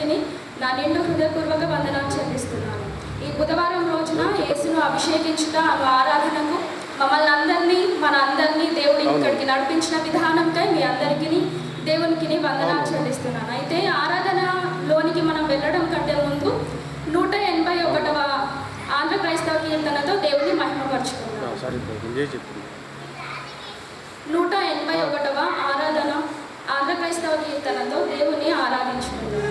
అందరికీ నా నిండు హృదయపూర్వక వందనాలు చెల్లిస్తున్నాను. ఈ బుధవారం రోజున యేసును అభిషేకించుట ఆరాధనకు మమ్మల్ని అందరినీ అందరినీ దేవుడు ఇక్కడికి నడిపించిన విధానంకై మీ అందరికీ దేవునికి వందనాలు చెల్లిస్తున్నాను. అయితే ఆరాధనలోనికి మనం వెళ్ళడం కంటే ముందు 181వ ఆంధ్ర క్రైస్తవ కీర్తనతో దేవుని మహిమపరుచుకున్నాం. 181వ ఆంధ్ర క్రైస్తవ కీర్తనతో దేవుని ఆరాధించుకున్నాం.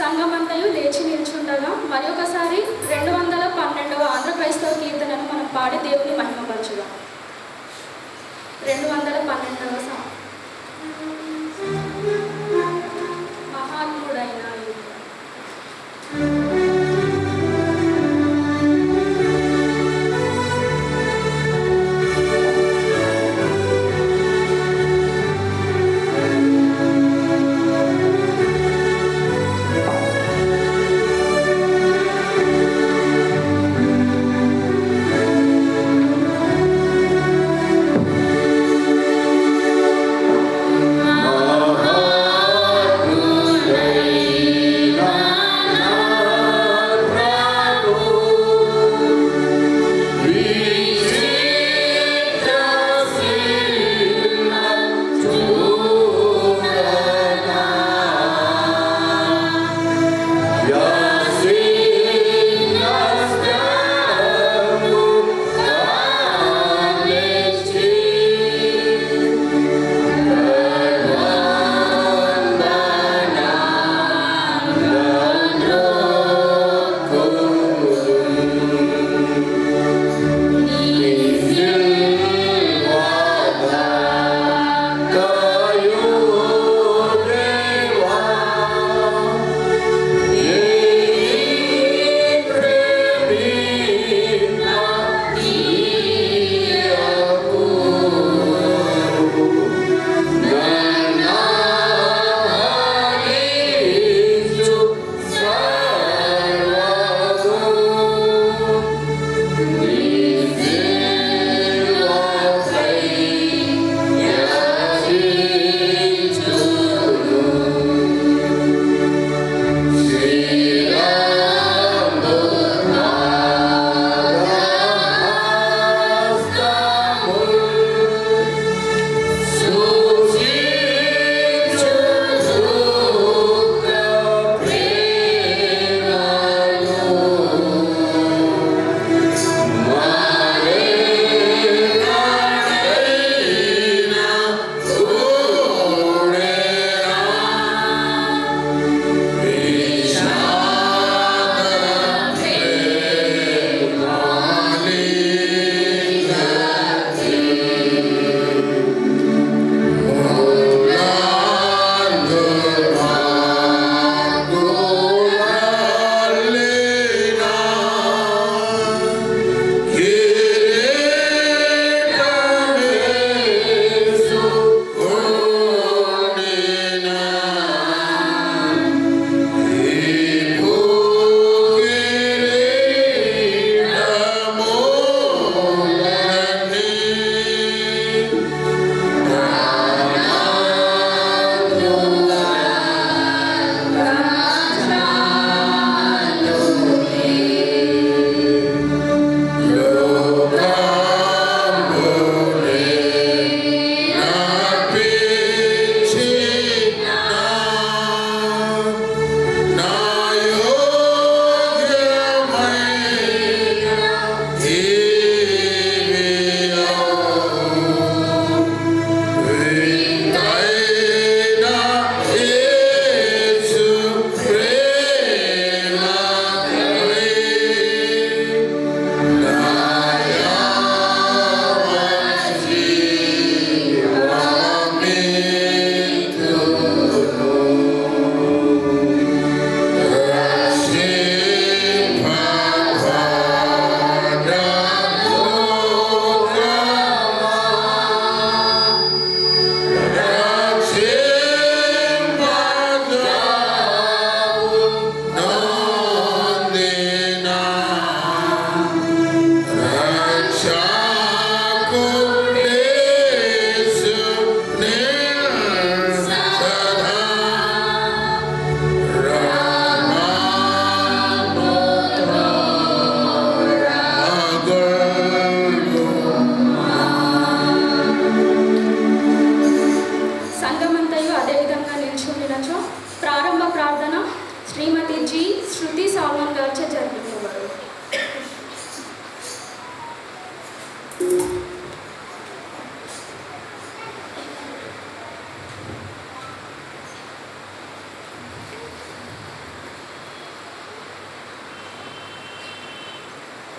సంఘమంతయు లేచి నిల్చుండగా మరి ఒకసారి 212వ ఆంధ్ర క్రైస్తవ కీర్తనను మనం పాడి దేవుని మహిమపరచుదాం. 212వ మహాత్ముడైన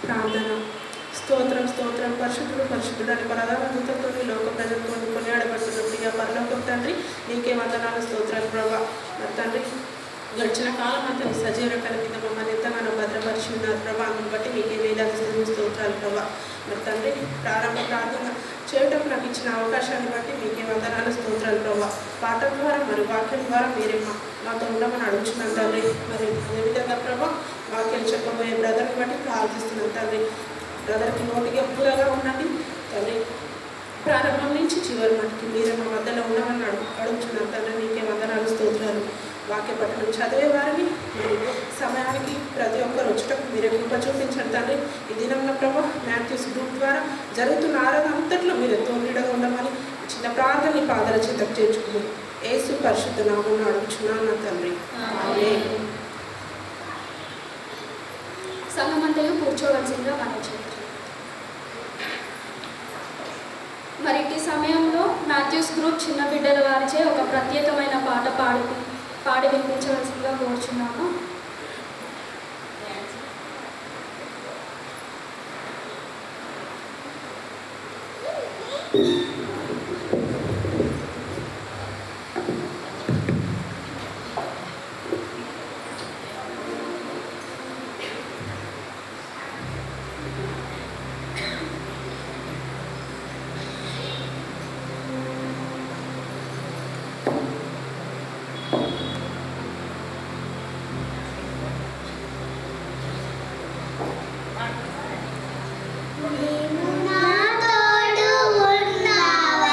ప్రార్థన. స్తోత్రం స్తోత్రం పరిశుద్ధుడు పరిశుద్ధుడు అని ప్రధాన దూతతో లోక ప్రజలతో కొనియాడబడుతున్న ప్రియ పరలోకం తండ్రి, నీకే వందనాలు స్తోత్రాలు ప్రభా. మరి తండ్రి, గడిచిన కాలం అంతా నీ సజీవ రకాల కింద మమ్మల్ని ఎంతగానో భద్రపరిచి ఉన్నారు ప్రభా. అందుని బట్టి మీకే వేలాది స్తోత్రాలు ప్రభా. మరి తండ్రి, ప్రారంభ ప్రార్థన చేయటం నాకు ఇచ్చిన అవకాశాన్ని బట్టి మీకే వందనాలు స్తోత్రాలు ప్రభా. పాఠం ద్వారా మరి వాక్యం ద్వారా మీరే మాతో ఉండమని అడుగుతున్నాను తండ్రి. మరి అదేవిధంగా ప్రభా, వాక్యం చెప్పబోయే బ్రదర్ని బట్టి ప్రార్థిస్తున్నాను తండ్రి. బ్రదర్కి నోటికి ఎప్పుడుగా ఉన్నది తండ్రి, ప్రారంభం నుంచి చివరి మటుకి మీరే మా మధ్యలో ఉండమని అడుగుతున్నాను తండ్రి. నీకే వందనాలు స్తోత్రాలు. వాక్య పట్టణం చదివే వారిని మరి సమయానికి ప్రతి ఒక్కరు వచ్చేటప్పుడు మీరే కృప చూపించండి తండ్రి. ఈ దినంలో ప్రభా, మ్యాథ్యూస్ గ్రూప్ ద్వారా జరుగుతున్న ఆరాధన అంతట్లో మీరు తోడుగా ఉండమని చిన్న ప్రార్థనని పాదల చేతకు చేర్చుకుని యేసు పరిశుద్ధ నామమున అడుగుచున్నాను నా తండ్రి. సంఘమంతయు కూర్చోవలసిందిగా మనం చేయాలి. మరి ఈ సమయంలో మాథ్యూస్ గ్రూప్ చిన్న బిడ్డల వారిచే ఒక ప్రత్యేకమైన పాట పాడి వినిపించవలసిందిగా కోరుచున్నాను. నీవు నా తోడు ఉన్నావని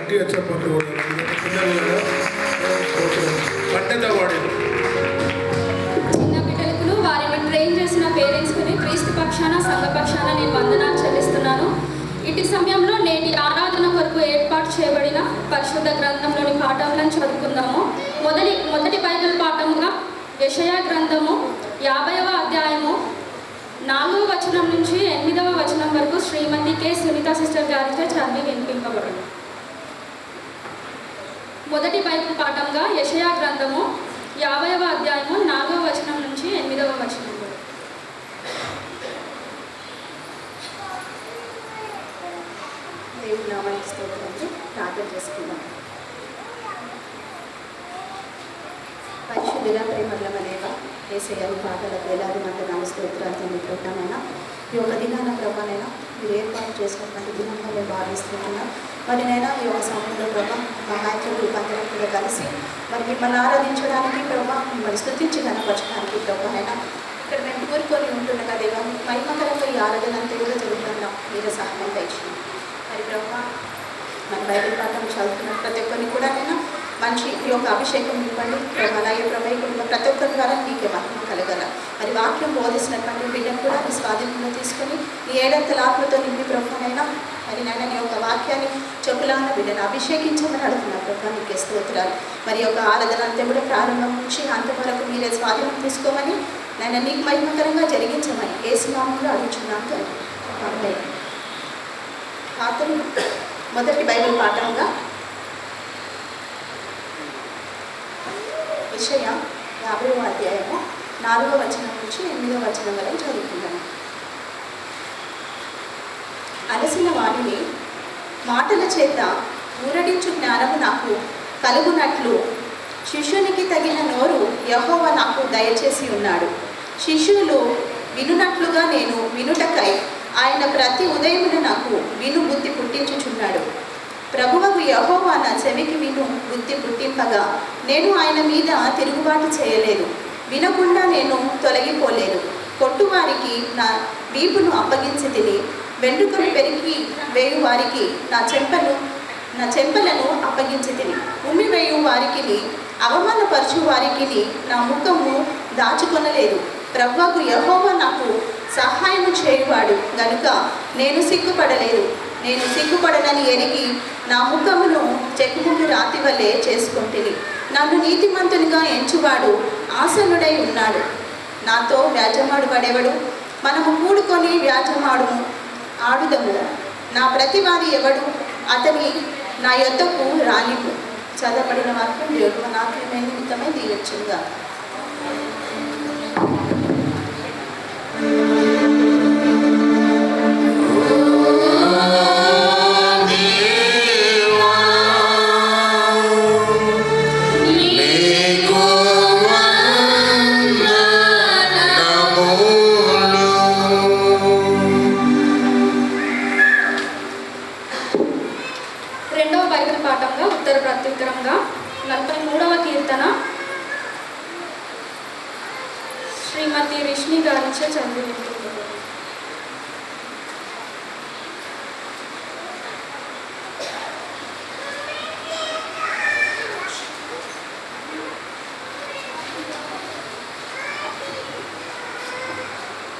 గట్టిగా చెప్పండి కూడా పిల్లలు కదా కట్టెతో వాడేది. చిన్న బిడ్డలకు వారిని ట్రైన్ చేసిన పేరెంట్స్కి క్రీస్తు పక్షాన సంఘ పక్షాన నేను వందనాలు చెల్లిస్తున్నాను. ఇటు సమయంలో నేటి ఆరాధన కొరకు ఏర్పాటు చేయబడిన పరిశుద్ధ గ్రంథంలోని పాఠాలను చదువుకుందాము. మొదటి బైబిల్ పాఠముగా యెషయా గ్రంథము 50వ అధ్యాయము 4వ వచనం నుంచి 8వ వచనం వరకు శ్రీమతి కె. సునీత సిస్టర్ గారితో చదివి వినిపింపబడింది. మొదటి బైబిల్ పాఠంగా యెషయా గ్రంథము 50వ అధ్యాయము 4వ వచనం నుంచి 8వ వచనం వరకు. దేవుని నామానికి స్తోత్రాలు. ప్రార్థన చేసుకుందాం. పరిశుద్ధుల ప్రేమల దేవ యేసయ్య పాటలకు వేలాది వందనాలు స్తోత్రాలు చెందుతున్నామైనా ఈ యొక్క దినాన ప్రభానైనా మీరు ఏర్పాటు చేసినటువంటి దినంగా మేము భావిస్తున్నాం. మరి నైనా ఈ యొక్క సమయంలో ప్రభా మా నాయకులు అందరం కూడా కలిసి మరి మిమ్మల్ని ఆరాధించడానికి ప్రభా మిమ్మల్ని స్తుతించి కనపరచడానికి ప్రభానైనా ఇక్కడ మేము కూరుకొని ఉంటుండగా దేవా మహిమకరంగా ఈ ఆరాధన అంతా కూడా జరుగుతున్నాం. మీరే సహాయం ఇచ్చింది. మరి ప్రభా మన బైబిల్ పాఠం చదువుతున్న ప్రతి ఒక్కరిని కూడా నేను మంచి ఈ యొక్క అభిషేకం ఇవ్వండి. అలాగే ప్రభా ఇక్కడ ప్రతి ఒక్కరి ద్వారా నీకే మహిమ కలగల. మరి వాక్యం బోధిస్తున్నటువంటి బిడ్డను కూడా మీ స్వాధీనంలో తీసుకొని ఈ ఏడంతల ఆత్మతో నింపి ప్రభునైనా మరి నాయన నీ యొక్క వాక్యాన్ని చెప్పులాన బిడ్డను అభిషేకించమని అడుగుతున్నా ప్రభా నీకే స్తోత్రాలు. మరి యొక్క ఆరాధన అంతా కూడా ప్రారంభం నుంచి అంత వరకు మీరే స్వాధీనం తీసుకోమని నాయన నీకు మహిమకరంగా జరిగించమని యేసు నామములో అడుగుచున్నాను తండ్రి. ఆమెన్. మొదటి బైబిల్ పాఠంగా యెషయా 50వ అధ్యాయము 4వ వచనం నుంచి 8వ వచనం వరకు చదువుకుందాము. అలసిన వాడిని మాటల చేత ఊరడించు జ్ఞానము నాకు కలుగునట్లు శిష్యునికి తగిన నోరు యెహోవా నాకు దయచేసి ఉన్నాడు. శిష్యులు వినునట్లుగా నేను వినుటకై ఆయన ప్రతి ఉదయమున నాకు విను బుద్ధి పుట్టించుచున్నాడు. ప్రభువకు యెహోవా నా చెవికి విను బుద్ధి పుట్టింపగా నేను ఆయన మీద తిరుగుబాటు చేయలేదు. వినకుండా నేను తొలగిపోలేదు. కొట్టువారికి నా వీపును అప్పగించి తిని వెంట్రుకలు పెరిగి వేయు వారికి నా చెంపలను అప్పగించి తిని ఉమ్మి వేయు వారికి అవమానపరచు వారికి నా ముఖము దాచుకొనలేదు. ప్రభువకు యెహోవా నాకు సహాయము చేయువాడు గనుక నేను సిగ్గుపడలేదు. నేను సిగ్గుపడనని ఎరిగి నా ముఖమును చెక్కుముడి రాతి వలె చేసుకుంటుని. నన్ను నీతిమంతునిగా ఎంచువాడు ఆసనుడై ఉన్నాడు. నాతో వ్యాజమాడు పడేవాడు. మనము కూడుకొని ఆడుదము. నా ప్రతివాది ఎవడు అతని నా యొద్దకు రానివ్వు. చదవబడిన వాక్యం దేవుడు నాకేమైన నిమిత్తమై దీవెచ్చుగా. రెండవ బైబిల్ పాఠంగా ఉత్తర ప్రత్యుత్తరంగా 43వ కీర్తన శ్రీమతి విష్ణు గారిచే చదివి.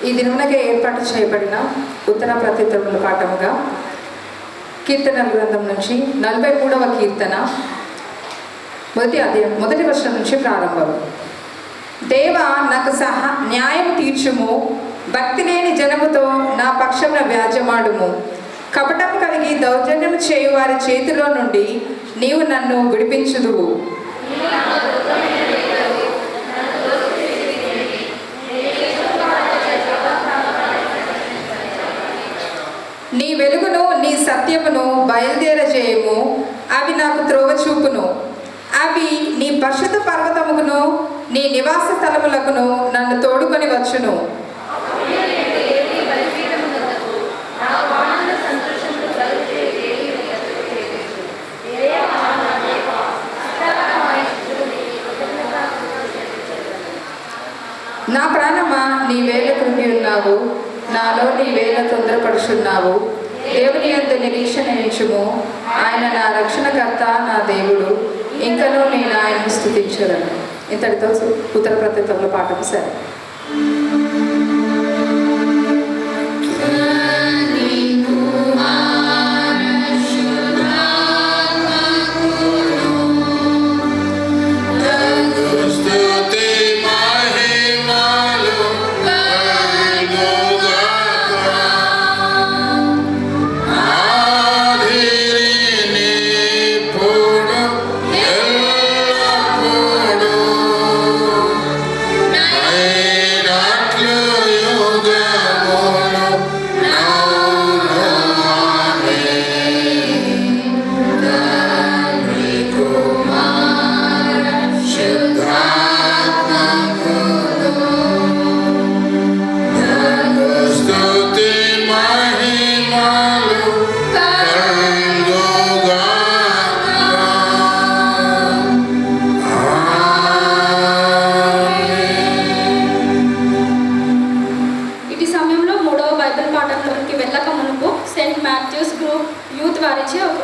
ఈ దినమునకే ఏర్పాటు చేయబడిన ఉత్తర ప్రత్యుత్తరముల పాఠముగా కీర్తన గ్రంథం నుంచి 43వ కీర్తన మొదటి వర్షం నుంచి ప్రారంభం. దేవా నాకు న్యాయం తీర్చుము. భక్తి లేని జనముతో నా పక్షమున వ్యాజ్యమాడుము. కపటం కలిగి దౌర్జన్యం చేయు వారి చేతిలో నుండి నీవు నన్ను విడిపించుదువు. నీ వెలుగును నీ సత్యమును బయలుదేరజేయము. అవి నాకు త్రోవ చూపును. అవి నీ పరిశుద్ధ పర్వతముకును నీ నివాస స్థలములకును నన్ను తోడుకొని వచ్చును. నా ప్రాణమా నీ వేళ కృంగి ఉన్నావు. నాలో నీ వేళ తొందరపడుచున్నావు. దేవుని యందు నిరీక్షణ స్థుతించుము. ఆయన నా రక్షణకర్త, నా దేవుడు, ఇంకనూ నేను ఆయనను స్థుతించగలను. ఇంతటితో ఉత్తర ప్రత్యుత్తముల పాఠం సరే.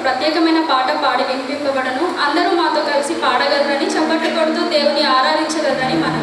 ప్రత్యేకమైన పాట పాడి వినిపింపబడను. అందరూ మాతో కలిసి పాడగలరని, చప్పట్లు కొడుతూ దేవుని ఆరాధించగలరని మనం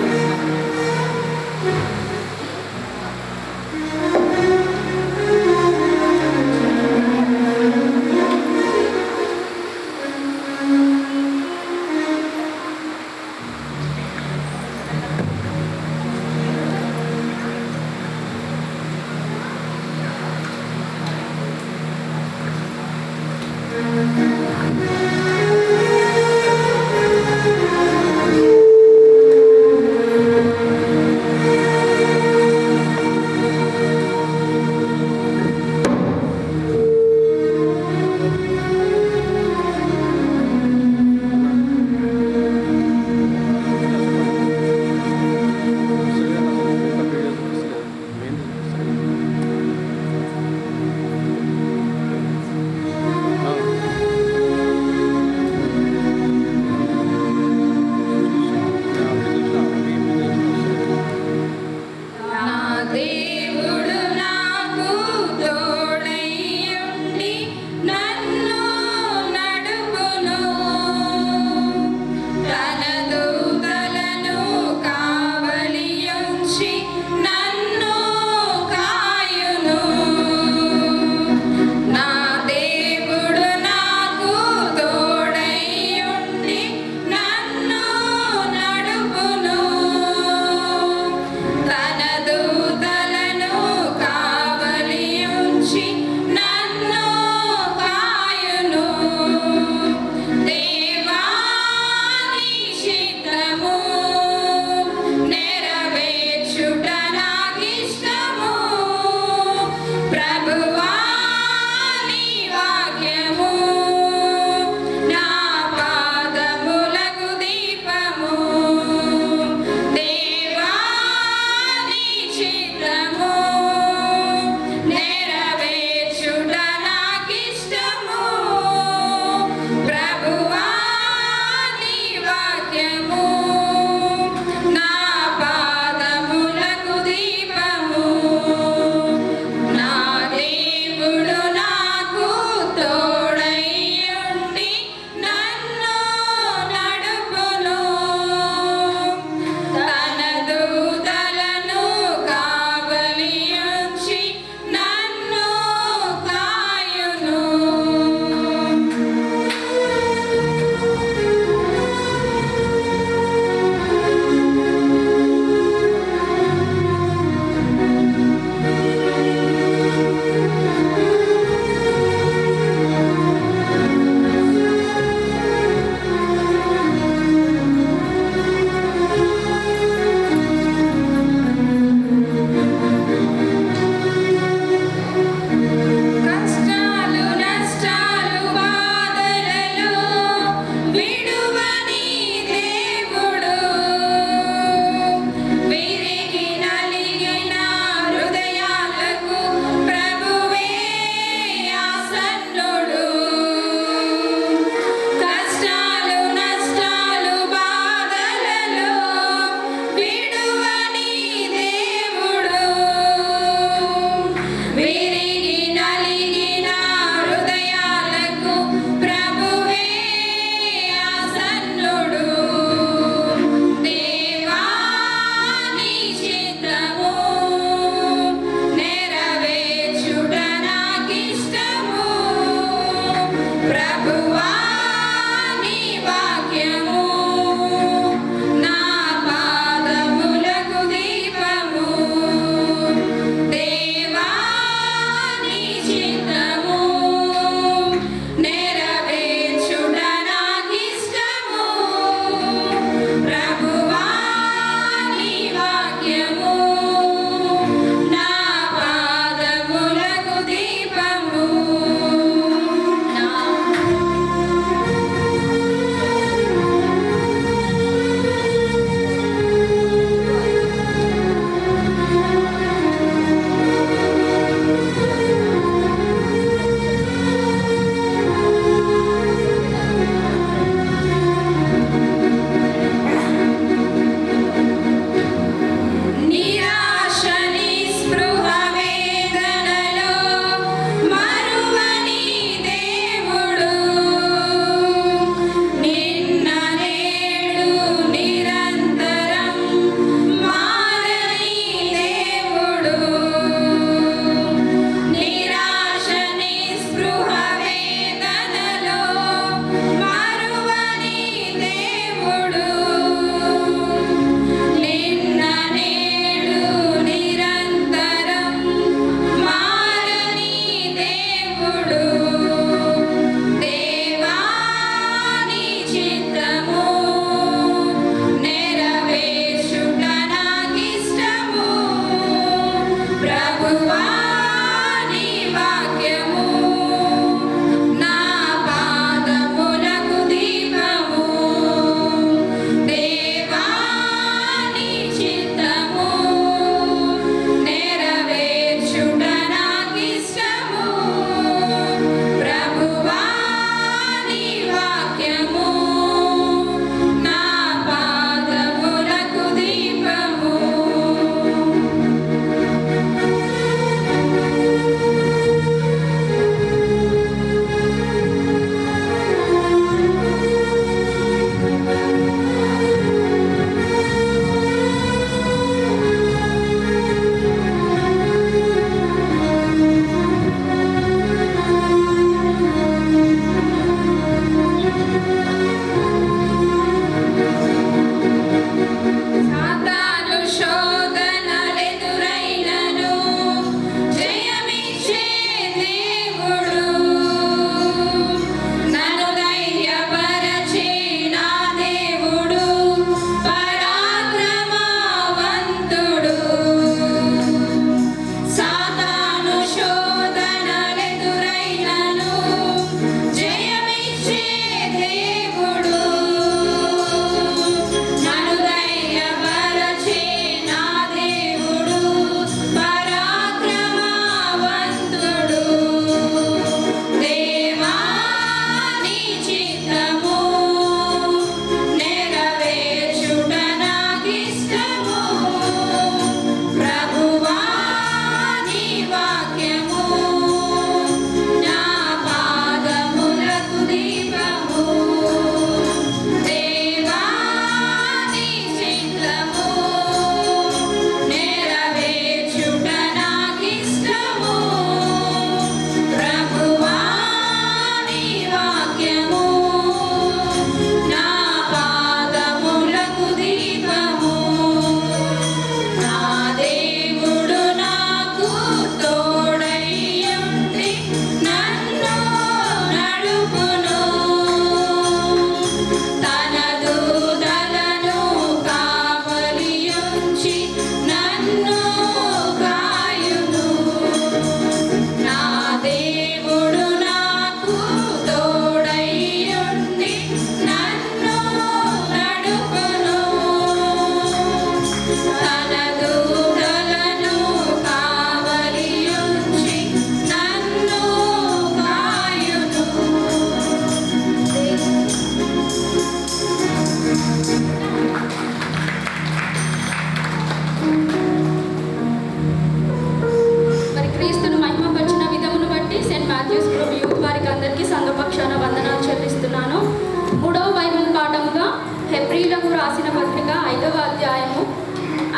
రాసిన పత్రిక 5వ అధ్యాయము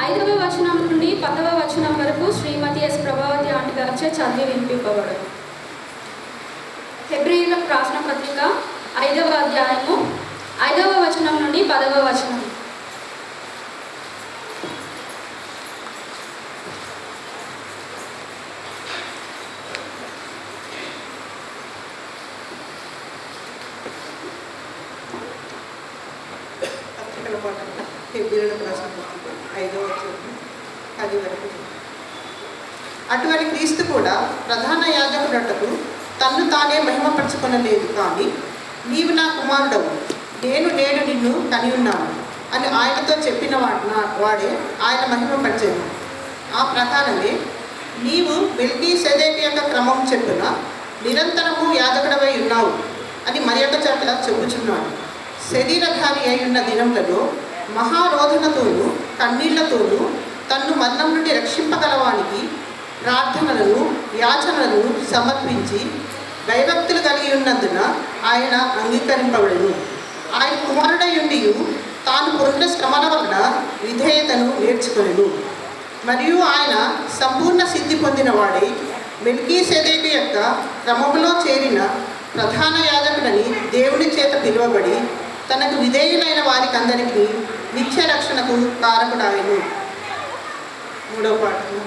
5వ వచనం నుండి 10వ వచనం వరకు శ్రీమతి ఎస్ ప్రభావతి ఆంటీ గారిచే చదివి వినిపింపబడదు. హెబ్రీయులకు రాసిన పత్రిక 5వ అధ్యాయము 5వ వచనం నుండి 10వ వచనం. పత్రికల పాఠం హెబ్రీయులకు రాసిన పత్రిక 5వ అధ్యాయం 10 వరకు. అటువంటి క్రీస్తు కూడా ప్రధాన యాజకుడటకు తన్ను తానే మహిమపరచుకొనలేదు, కానీ నీవు నా కుమారుడవు, నేను నేడు నిన్ను కని ఉన్నాను అని ఆయనతో చెప్పిన వాడే ఆయన మహిమపరిచాను. ఆ ప్రకారమే నీవు మెల్కీసెదెకు యొక్క క్రమం చెప్పున నిరంతరము యాజకుడవై ఉన్నావు అని మరియొక చోట చెప్పుచున్నాడు. శరీరధారి అయి ఉన్న దినములలో మహారోధనతోనూ కన్నీళ్లతోనూ తన్ను మరణం నుండి రక్షింపగలవానికి ప్రార్థనలను యాచనలను సమర్పించి భయభక్తులు కలిగి ఉన్నందున ఆయన అంగీకరింపబడెను. ఆయన కుమారుడై ఉండి తాను పొందిన శ్రమల వలన విధేయతను నేర్చుకొనెను. మరియు ఆయన సంపూర్ణ సిద్ధి పొందిన వాడై మెల్కీసెదెకు యొక్క క్రమములో చేరిన ప్రధాన యాజకుడని దేవుని చేత పిలువబడి తనకు విధేయులైన వారికి అందరికీ నిత్య రక్షణకు కారకుడాయను. 3వ పాఠం.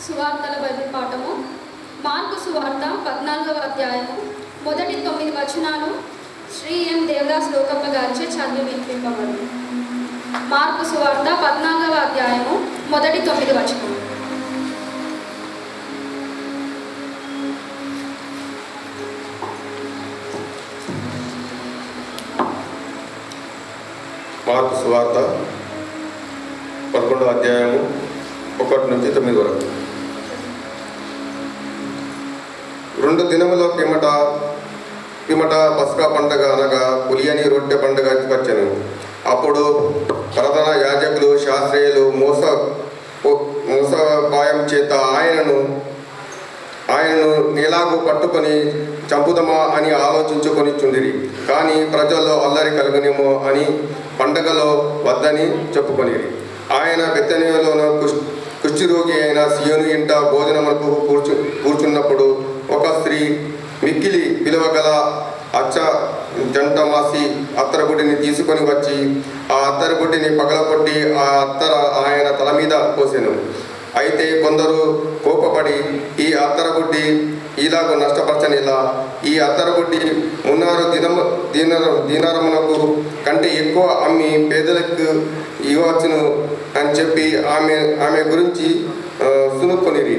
సువార్తల బైబిల్ పాఠము మార్కు సువార్త 14వ అధ్యాయము మొదటి 9 వచనాలు శ్రీ ఎం దేవదాస్ లోకప్ప గారిచే చదివి వినిపింపబడింది. మార్కు సువార్త 14వ అధ్యాయము మొదటి 9 వచనాలు. మార్కు సువార్త 11వ అధ్యాయము 1 నుంచి 9 వరకు. 2 దినముల పిమట పస్కా పండగ అనగా పులియని రొట్టె పండుగ వచ్చెను. అప్పుడు ప్రధాన యాజకులు శాస్త్రీయులు మోసపాయం చేత ఆయనను ఎలాగూ పట్టుకొని చంపుదమా అని ఆలోచించుకొని చుండిరి. కానీ ప్రజల్లో అల్లరి కలుగునేమో అని పండగలో వద్దని చెప్పుకొనిరి. ఆయన బెతనియలోని కుష్ఠరోగి అయిన సీయోను ఇంట భోజనములకు కూర్చున్నప్పుడు ఒక స్త్రీ మిక్కిలి విలువగల అచ్చ జంటమాసి అత్తరగుడ్డిని తీసుకొని వచ్చి ఆ అత్తరగుడ్డిని పగలకొట్టి ఆ అత్తర ఆయన తల మీద పోసెను. అయితే కొందరు కోపపడి ఈ అత్తరగుడ్డి ఇలాగూ నష్టపరచనిలా, ఈ అత్తరగుడ్డి 3 దీనారములకు కంటే ఎక్కువ అమ్మి పేదలకు ఇవ్వచ్చును అని చెప్పి ఆమె గురించి సునుక్కొనిరి.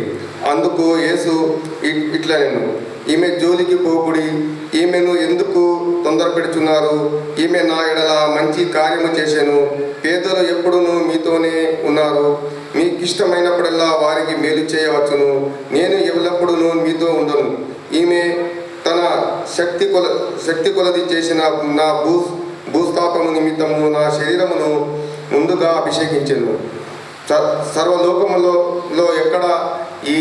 అందుకు యేసు ఇట్లా నేను ఈమె జోలికి పోకుడి, ఈమెను ఎందుకు తొందర పెడుచున్నారు? ఈమె నా ఎడల మంచి కార్యము చేశాను. పేదలు ఎప్పుడునూ మీతోనే ఉన్నారు, మీకు ఇష్టమైనప్పుడల్లా వారికి మేలు చేయవచ్చును. నేను ఎల్లప్పుడూ మీతో ఉండను. ఈమె తన శక్తి కొలది చేసిన నా భూస్థాపము నిమిత్తము నా శరీరమును ముందుగా అభిషేకించెను. సర్వలోకములో ఎక్కడ ఈ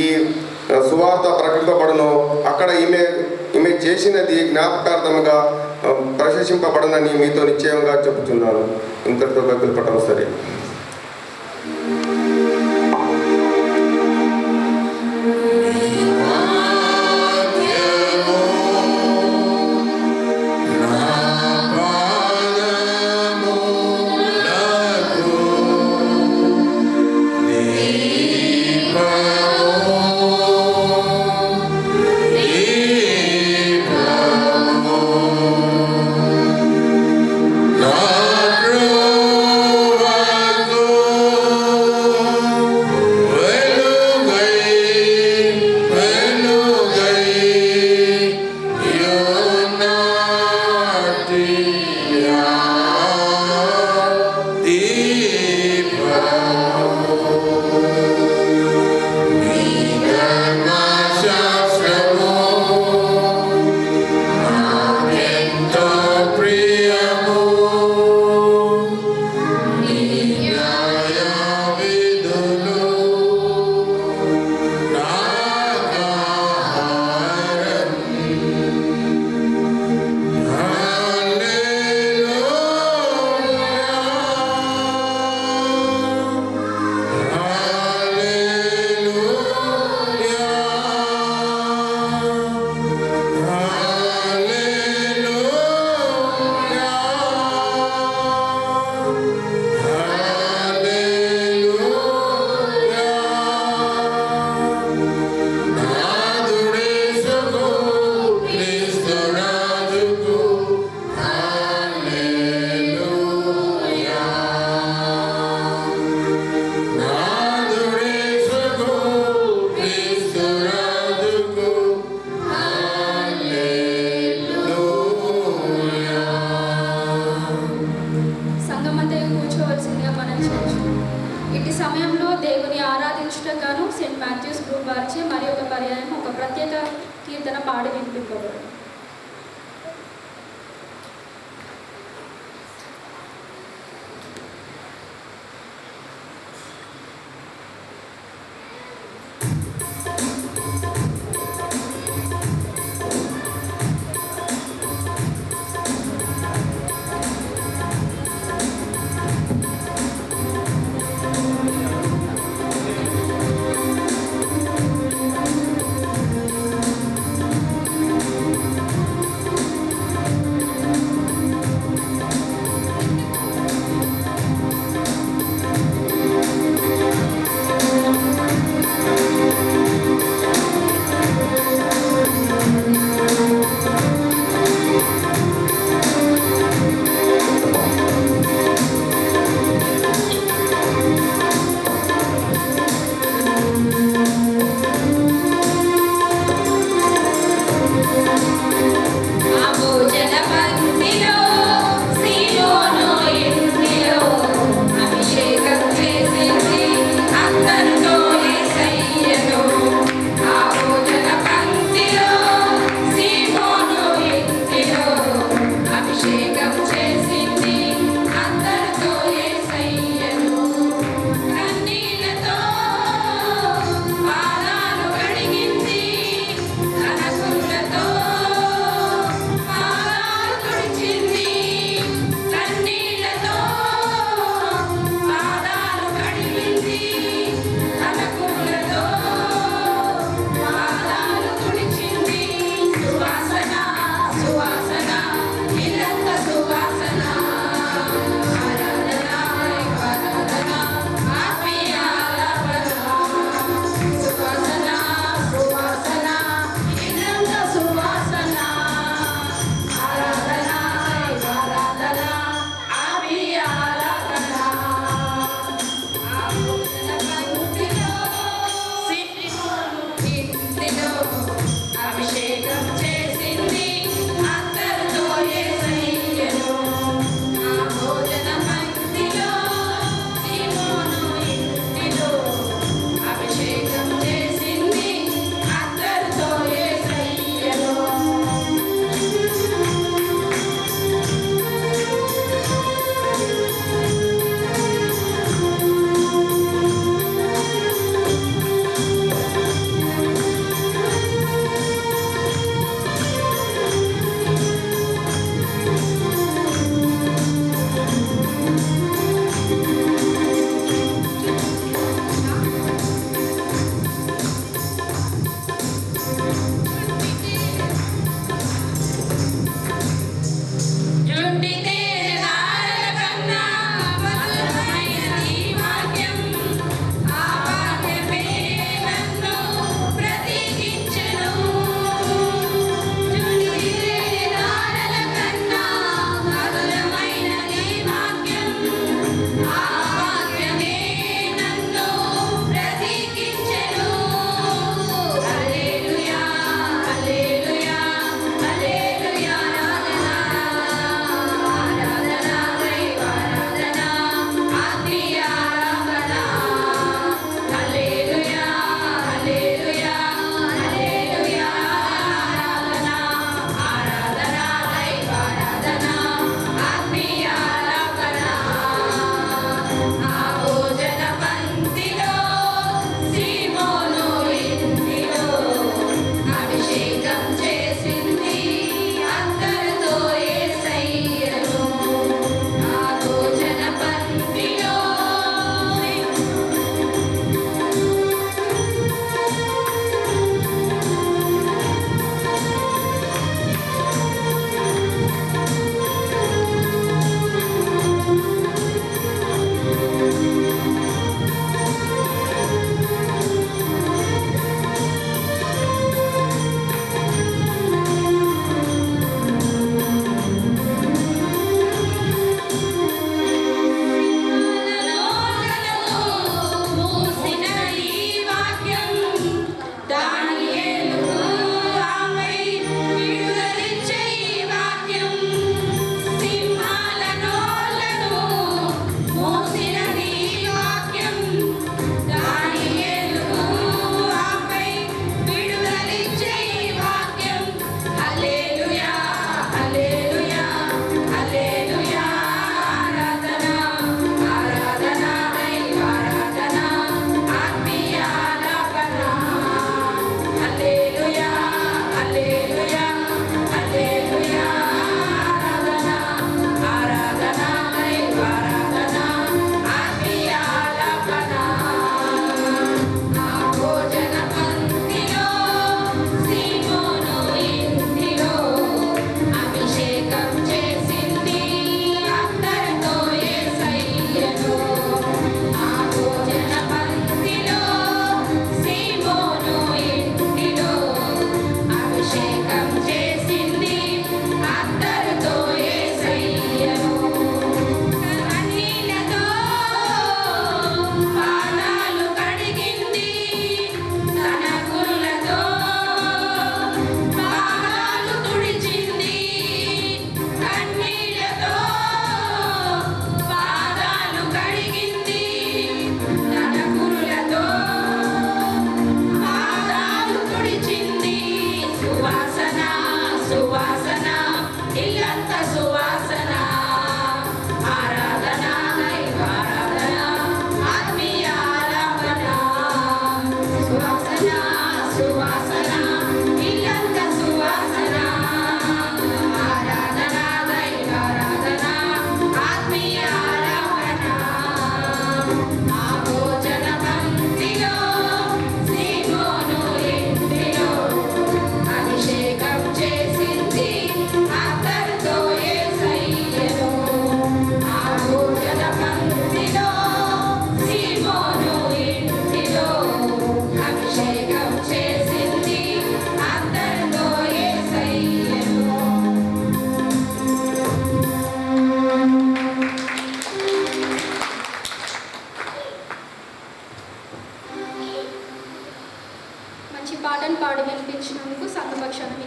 సువార్త ప్రకటింపబడునో అక్కడ ఈమె చేసినది జ్ఞాపకార్థముగా ప్రశంసింపబడనని మీతో నిశ్చయంగా చెబుతున్నాను. ఇంతటితో బైబిల్ పఠనం సరే. కీర్తన పాడి వినిపింపబడు.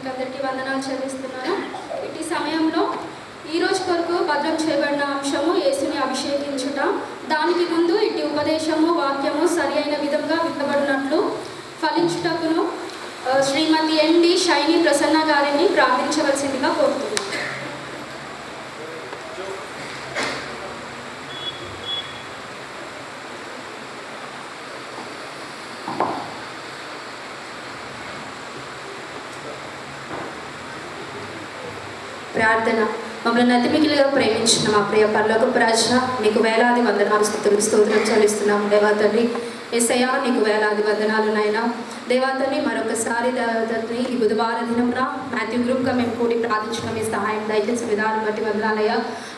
మీకు అందరికీ వందనాలు చెల్లిస్తున్నాను. ఇటు సమయంలో ఈ రోజు కొరకు భద్రం చేయబడిన అంశము యేసుని అభిషేకించుట. దానికి ముందు ఇటు ఉపదేశము వాక్యము సరి అయిన విధంగా విత్తబడినట్లు ఫలించుటకును శ్రీమతి ఎన్డి షైని ప్రసన్న గారిని ప్రార్థించవలసిందిగా కోరుతున్నాను. ప్రార్థన. మమ్మల్ని అతిమిగిలిగా ప్రేమించిన మా ప్రియ పరలోకపు రాజా, నీకు వేలాది వందనాలు స్తోత్రం చెల్లిస్తున్నాము దేవా తండ్రి. యేసయ్యా, నీకు వేలాది వందనాలు నాయనా. దేవా తండ్రి, మరొకసారి తండ్రి ఈ బుధవార దినమున మాథ్యూ గ్రూప్గా మేము కూడి ప్రార్థించిన మీ సహాయం దయచేసి విధానం బట్టి వందనాలయ్యా.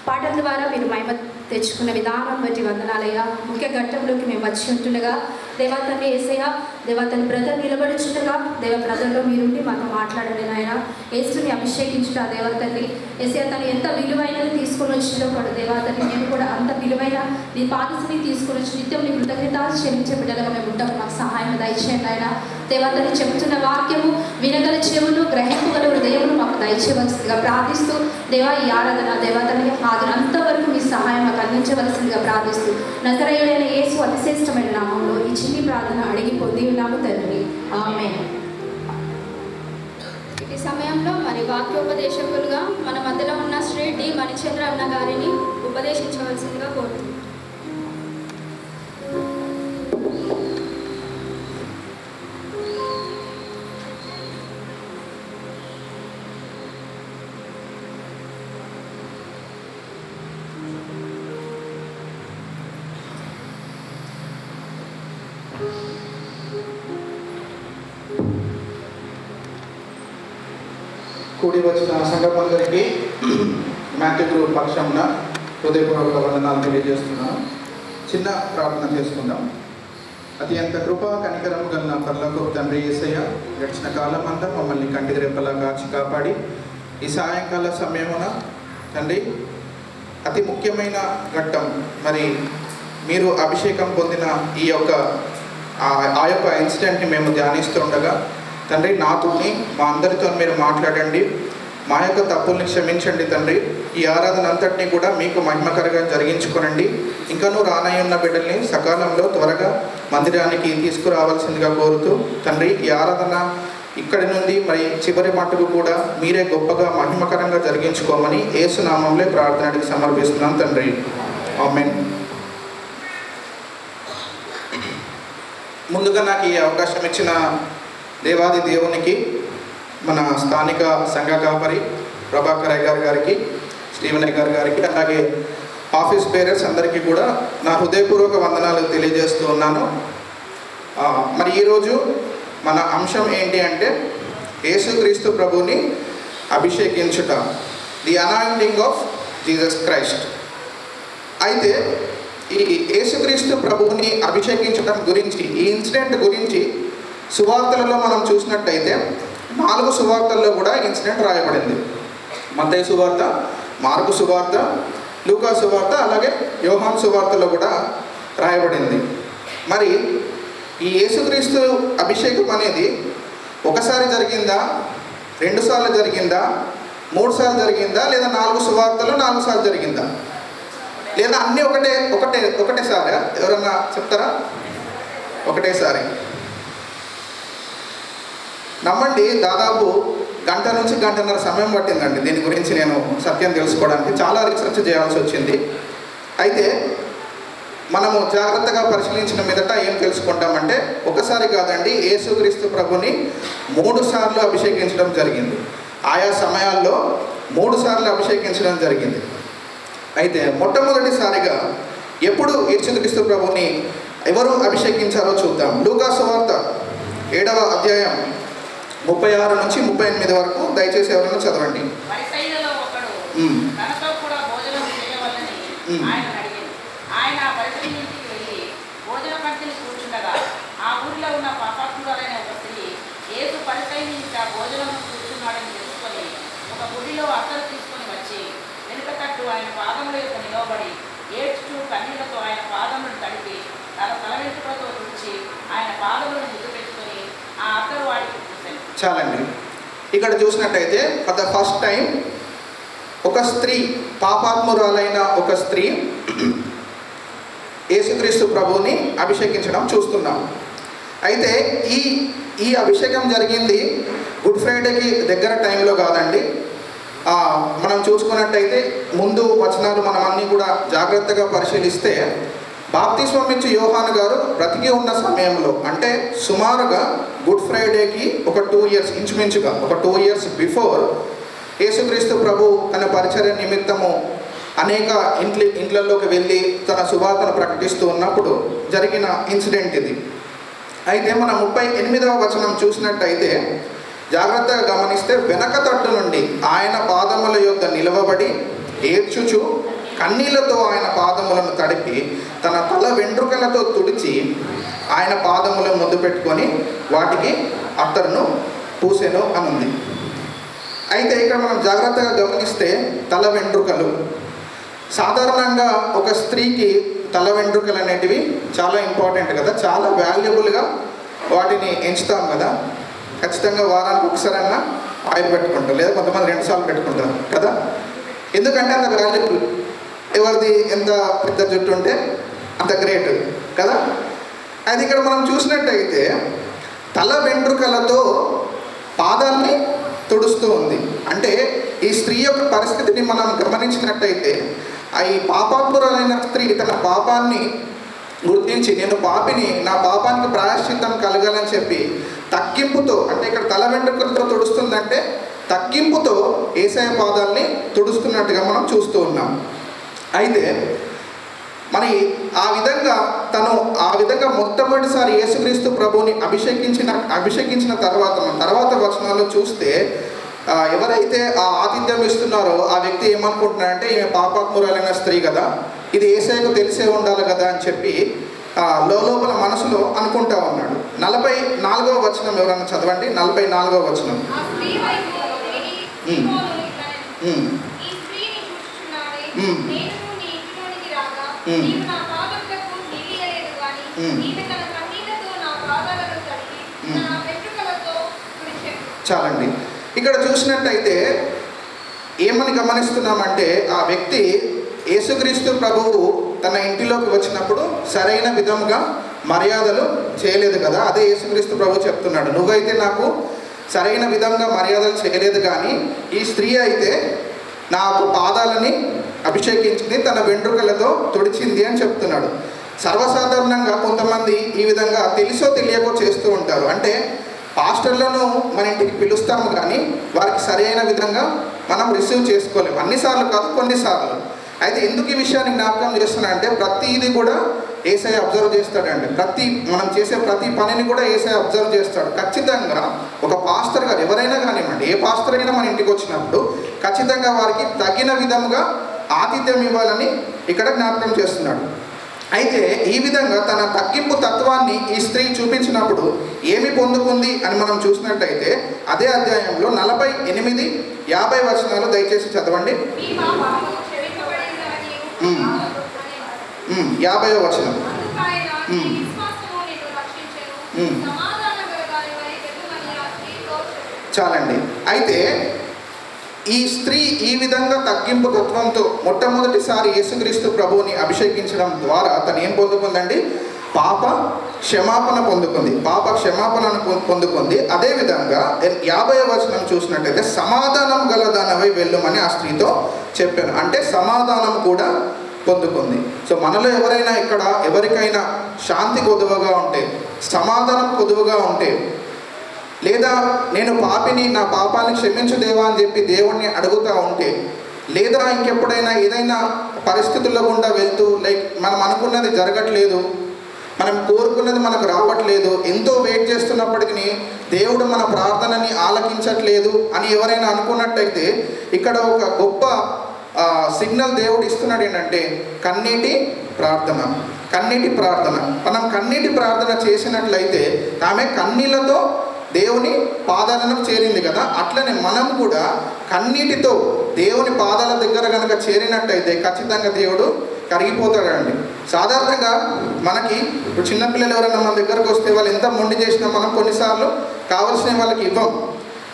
పాటల ద్వారా మీరు మహిమ తెచ్చుకున్న విధానం బట్టి వందనాలయ్యా. ముఖ్య ఘట్టంలోకి మేము వచ్చి ఉంటుండగా దేవా తండ్రి యేసయ్యా, దేవా తండ్రి బ్రదర్ నిలబడుచుండగా దేవ బ్రదర్లో మీరుండి మాతో మాట్లాడండి నాయన. యేసుని అభిషేకించుట దేవా తండ్రి యేసయ్యా, తను ఎంత విలువైనది తీసుకొని వచ్చిందో కూడా దేవా తండ్రి మేము కూడా అంత విలువైన నీ పాదసిని తీసుకొని వచ్చి నిత్యం నీ కృతజ్ఞతలు చెల్లించే బిడ్డలుగా మేము ఉంటాము. మాకు సహాయం దయచేయండి ఆయన. దేవా తండ్రి చెబుతున్న వాక్యము వినగల చెవులు గ్రహింపగల హృదయమును మాకు దయచేయవలసిందిగా ప్రార్థిస్తూ దేవా ఈ ఆరాధన దేవా తండ్రి అంతవరకు మీ సహాయం మాకు అందించవలసిందిగా ప్రార్థిస్తూ నజరేయుడైన యేసు అతిశ్రేష్టమైన నామంలో ఈ చిన్ని ప్రార్థన అడిగి పొంది ఉన్నాము తండ్రి, ఆమేన్. ఈ సమయంలో మరి వాక్యోపదేశకులుగా మన మధ్యలో ఉన్న శ్రీ డి మణిచంద్ర అన్న గారిని ఉపదేశించవలసిందిగా కోరుతున్నాను. కూడి వచ్చిన సంఘమందరికీ మాథ్యూ గ్రూప్ పక్షమున హృదయపూర్వక వందనాలు తెలియజేస్తున్నాను. చిన్న ప్రార్థన చేసుకుందాం. అత్యంత కృపా కనికరము గల పరలోకపు తండ్రి యేసయ్య, గడిచిన కాలం అంతా మమ్మల్ని కంటి రెప్పలా కాచి కాపాడి ఈ సాయంకాల సమయమున తండ్రి అతి ముఖ్యమైన ఘట్టం మరి మీరు అభిషేకం పొందిన ఈ యొక్క ఆ యొక్క ఇన్సిడెంట్ని మేము ధ్యానిస్తుండగా తండ్రి నాతోని మా అందరితో మీరు మాట్లాడండి, మా యొక్క తప్పుల్ని క్షమించండి తండ్రి. ఈ ఆరాధన అంతటినీ కూడా మీకు మహిమకరంగా జరిగించుకోనండి. ఇంకనూ రానయ్యున్న బిడ్డల్ని సకాలంలో త్వరగా మందిరానికి తీసుకురావాల్సిందిగా కోరుతూ తండ్రి ఈ ఆరాధన ఇక్కడి నుండి మరి చివరి మట్టుకు కూడా మీరే గొప్పగా మహిమకరంగా జరిగించుకోమని యేసు నామంలో ప్రార్థనకి సమర్పిస్తున్నాం తండ్రి, ఆమేన్. ముందుగా నాకు ఈ అవకాశం ఇచ్చిన దేవాది దేవునికి, మన స్థానిక సంఘ కాపరి ప్రభాకర్ అయ్యగారు గారికి, స్టీవెన్ అయ్యగారు గారికి, అలాగే ఆఫీస్ బేరర్స్ అందరికీ కూడా నా హృదయపూర్వక వందనాలు తెలియజేస్తూ ఉన్నాను. మరి ఈరోజు మన అంశం ఏంటి అంటే యేసుక్రీస్తు ప్రభుని అభిషేకించుట, the anointing of Jesus Christ. అయితే ఈ యేసుక్రీస్తు ప్రభువుని అభిషేకించడం గురించి, ఈ ఇన్సిడెంట్ గురించి సువార్తలలో మనం చూసినట్టయితే 4 సువార్తల్లో కూడా ఇన్సిడెంట్ రాయబడింది. మత్తయి సువార్త, మార్కు సువార్త, లూకా సువార్త, అలాగే యోహాను సువార్తలో కూడా రాయబడింది. మరి ఈ యేసుక్రీస్తు అభిషేకం అనేది ఒకసారి జరిగిందా, 2 సార్లు జరిగిందా, 3 సార్లు జరిగిందా, లేదా 4 సువార్తలు 4 సార్లు జరిగిందా, లేదా అన్నీ ఒకటేసారి? ఎవరన్నా చెప్తారా? ఒకటేసారి. నమ్మండి, దాదాపు 1 గంట నుంచి 1.5 గంటన్నర సమయం పట్టిందండి దీని గురించి నేను సత్యం తెలుసుకోవడానికి. చాలా రీసెర్చ్ చేయాల్సి వచ్చింది. అయితే మనము జాగ్రత్తగా పరిశీలించిన మీదట ఏం తెలుసుకుంటామంటే ఒకసారి కాదండి, యేసుక్రీస్తు ప్రభుని 3 సార్లు అభిషేకించడం జరిగింది. ఆయా సమయాల్లో 3 సార్లు అభిషేకించడం జరిగింది. అయితే మొట్టమొదటిసారిగా ఎప్పుడు యేసుక్రీస్తు ప్రభుని ఎవరు అభిషేకించారో చూద్దాం. లూకా సువార్త 7వ అధ్యాయం 36 నుంచి 38 వరకు దయచేసి ఎవరైనా చదవండి. పరిసయ్యులలో ఒకడు తనతో కూడా భోజనం చేయవలెనని ఆయన అడిగాడు. ఆయన పరిసయ్యుని ఇంటికి వెళ్ళి భోజన పంక్తిని కూర్చుండగా ఆ ఊరిలో ఉన్న పాపాత్మురాలైన ఒక స్త్రీ యేసు పరిసయ్యుని ఇంట భోజనం కూర్చున్నాడని తెలుసుకొని ఒక గుడిలో అత్తరు తీసుకొని వచ్చి వెనుక తట్టు ఆయన పాదముల యొక్క నిలవబడి ఏడ్చుచూ కన్నీళ్లతో ఆయన పాదములను తడిపి తన తల వెంట్రుకలతో తుడిచి ఆయన పాదములను ముద్దు పెట్టుకొని ఆ అత్తరు వాడికి పూసాను. చాలండి. ఇక్కడ చూసినట్టయితే ఫర్ ద ఫస్ట్ టైం ఒక స్త్రీ, పాపాత్మురాలైన ఒక స్త్రీ యేసుక్రీస్తు ప్రభువుని అభిషేకించడం చూస్తున్నాం. అయితే ఈ అభిషేకం జరిగింది గుడ్ ఫ్రైడేకి దగ్గర టైంలో కాదండి. మనం చూసుకున్నట్టయితే ముందు వచనాలు మనం అన్నీ కూడా జాగ్రత్తగా పరిశీలిస్తే బాప్తిస్మం ఇచ్చి యోహాను గారు బ్రతికి ఉన్న సమయంలో, అంటే సుమారుగా గుడ్ ఫ్రైడేకి ఒక 2 years, ఇంచుమించుగా ఒక 2 years బిఫోర్ యేసుక్రీస్తు ప్రభు తన పరిచర్య నిమిత్తము అనేక ఇంట్లలోకి వెళ్ళి తన సువార్తను ప్రకటిస్తూ ఉన్నప్పుడు జరిగిన ఇన్సిడెంట్ ఇది. అయితే మనం 38వ వచనం చూసినట్టయితే జాగ్రత్తగా గమనిస్తే, వెనక తట్టు నుండి ఆయన పాదముల యొద్ద నిలవబడి ఏడ్చుచు కన్నీళ్లతో ఆయన పాదములను తడిపి తన తల వెంట్రుకలతో తుడిచి ఆయన పాదములను ముద్దు పెట్టుకొని వాటికి అత్తరును పూసెను అని ఉంది. అయితే ఇక్కడ మనం జాగ్రత్తగా గమనిస్తే తల వెంట్రుకలు, సాధారణంగా ఒక స్త్రీకి తల వెంట్రుకలు అనేటివి చాలా ఇంపార్టెంట్ కదా, చాలా వాల్యుబుల్గా వాటిని ఎంచుతాం కదా. ఖచ్చితంగా వారానికి ఒకసారైనా ఆయిల్ పెట్టుకుంటాం, లేదా కొంతమంది 2 సార్లు పెట్టుకుంటారు కదా. ఎందుకంటే అంత వాల్యుబుల్. ఎవరిది ఎంత పెద్ద జుట్టు ఉంటే అంత గ్రేట్ కదా. అది ఇక్కడ మనం చూసినట్టయితే తల వెంట్రుకలతో పాదాలని తుడుస్తూ ఉంది. అంటే ఈ స్త్రీ యొక్క పరిస్థితిని మనం గమనించినట్టయితే, ఈ పాపాత్మురాలైన స్త్రీ తన పాపాన్ని గుర్తించి, నేను పాపిని, నా పాపానికి ప్రాయశ్చిత్తం కలగాలని చెప్పి తగ్గింపుతో, అంటే ఇక్కడ తల వెంట్రుకలతో తుడుస్తుందంటే తగ్గింపుతో యేసయ్య పాదాలని తుడుస్తున్నట్టుగా మనం చూస్తూ ఉన్నాం. అయితే మరి ఆ విధంగా మొట్టమొదటిసారి యేసుక్రీస్తు ప్రభువుని అభిషేకించిన తర్వాత వచనాల్లో చూస్తే, ఎవరైతే ఆ ఆతిథ్యం ఇస్తున్నారో ఆ వ్యక్తి ఏమనుకుంటున్నాడంటే, ఈమె పాపాత్మురాలైన స్త్రీ కదా, ఇది యేసయ్యకు తెలిసే ఉండాలి కదా అని చెప్పి లోపల మనసులో అనుకుంటా ఉన్నాడు. 44వ వచనం ఎవరన్నా చదవండి. 44వ వచనం. చాలండి. ఇక్కడ చూసినట్టయితే ఏమని గమనిస్తున్నామంటే, ఆ వ్యక్తి యేసుక్రీస్తు ప్రభువు తన ఇంటిలోకి వచ్చినప్పుడు సరైన విధంగా మర్యాదలు చేయలేదు కదా. అదే యేసుక్రీస్తు ప్రభు చెప్తున్నాడు, నువ్వైతే నాకు సరైన విధంగా మర్యాదలు చేయలేదు, కానీ ఈ స్త్రీ అయితే నాకు పాదాలని అభిషేకించింది, తన వెంట్రుకలతో తుడిచింది అని చెప్తున్నాడు. సర్వసాధారణంగా కొంతమంది ఈ విధంగా తెలుసో తెలియకో చేస్తూ ఉంటారు. అంటే పాస్టర్లను మన ఇంటికి పిలుస్తాము, కానీ వారికి సరైన విధంగా మనం రిసీవ్ చేసుకోలేము. అన్నిసార్లు కాదు, కొన్నిసార్లు. అయితే ఎందుకు ఈ విషయాన్ని జ్ఞాపకం చేస్తున్నా అంటే, ప్రతిదీ కూడా యేసయ్య అబ్జర్వ్ చేస్తాడండి. మనం చేసే ప్రతి పనిని కూడా యేసయ్య అబ్జర్వ్ చేస్తాడు. ఖచ్చితంగా ఒక పాస్టర్ గారు, ఎవరైనా కానివ్వండి, ఏ పాస్టర్ అయినా మన ఇంటికి వచ్చినప్పుడు ఖచ్చితంగా వారికి తగిన విధంగా ఆతిథ్యం ఇవ్వాలని ఇక్కడ జ్ఞాపకం చేస్తున్నాడు. అయితే ఈ విధంగా తన తగ్గింపు తత్వాన్ని ఈ స్త్రీ చూపించినప్పుడు ఏమి పొందుకుంది అని మనం చూసినట్టయితే, అదే అధ్యాయంలో 48, 50 వచనాలు దయచేసి చదవండి. 50వ వచనం. చాలండి. అయితే ఈ స్త్రీ ఈ విధంగా తగ్గింపు తత్వంతో మొట్టమొదటిసారి యేసుక్రీస్తు ప్రభువుని అభిషేకించడం ద్వారా తను ఏం పొందుకుందండి? పాప క్షమాపణ పొందుకుంది. పొందుకుంది. అదేవిధంగా 50వ వచనం చూసినట్టయితే, సమాధానం గలదానవై వెళ్ళుమని ఆ స్త్రీతో చెప్పాను. అంటే సమాధానం కూడా పొందుకుంది. సో మనలో ఎవరికైనా శాంతి కొదువగా ఉంటే, సమాధానం కొదువగా ఉంటే, లేదా నేను పాపిని, నా పాపాన్ని క్షమించు దేవా అని చెప్పి దేవుణ్ణి అడుగుతూ ఉంటే, లేదా ఇంకెప్పుడైనా ఏదైనా పరిస్థితుల్లో గుండా వెళ్తూ, మనం అనుకున్నది జరగట్లేదు, మనం కోరుకున్నది మనకు రావట్లేదు, ఎంతో వెయిట్ చేస్తున్నప్పటికీ దేవుడు మన ప్రార్థనని ఆలకించట్లేదు అని ఎవరైనా అనుకున్నట్టయితే, ఇక్కడ ఒక గొప్ప సిగ్నల్ దేవుడు ఇస్తున్నాడు. ఏంటంటే కన్నీటి ప్రార్థన. మనం కన్నీటి ప్రార్థన చేసినట్లయితే ఆమె కన్నీళ్లతో దేవుని పాదాలను చేరింది కదా. అట్లనే మనం కూడా కన్నీటితో దేవుని పాదాల దగ్గర కనుక చేరినట్టయితే ఖచ్చితంగా దేవుడు కరిగిపోతాడండి. సాధారణంగా మనకి ఇప్పుడు చిన్నపిల్లలు ఎవరైనా మన దగ్గరకు వస్తే వాళ్ళు ఎంత మొండి చేసినా మనం కొన్నిసార్లు కావలసిన వాళ్ళకి ఇవ్వం.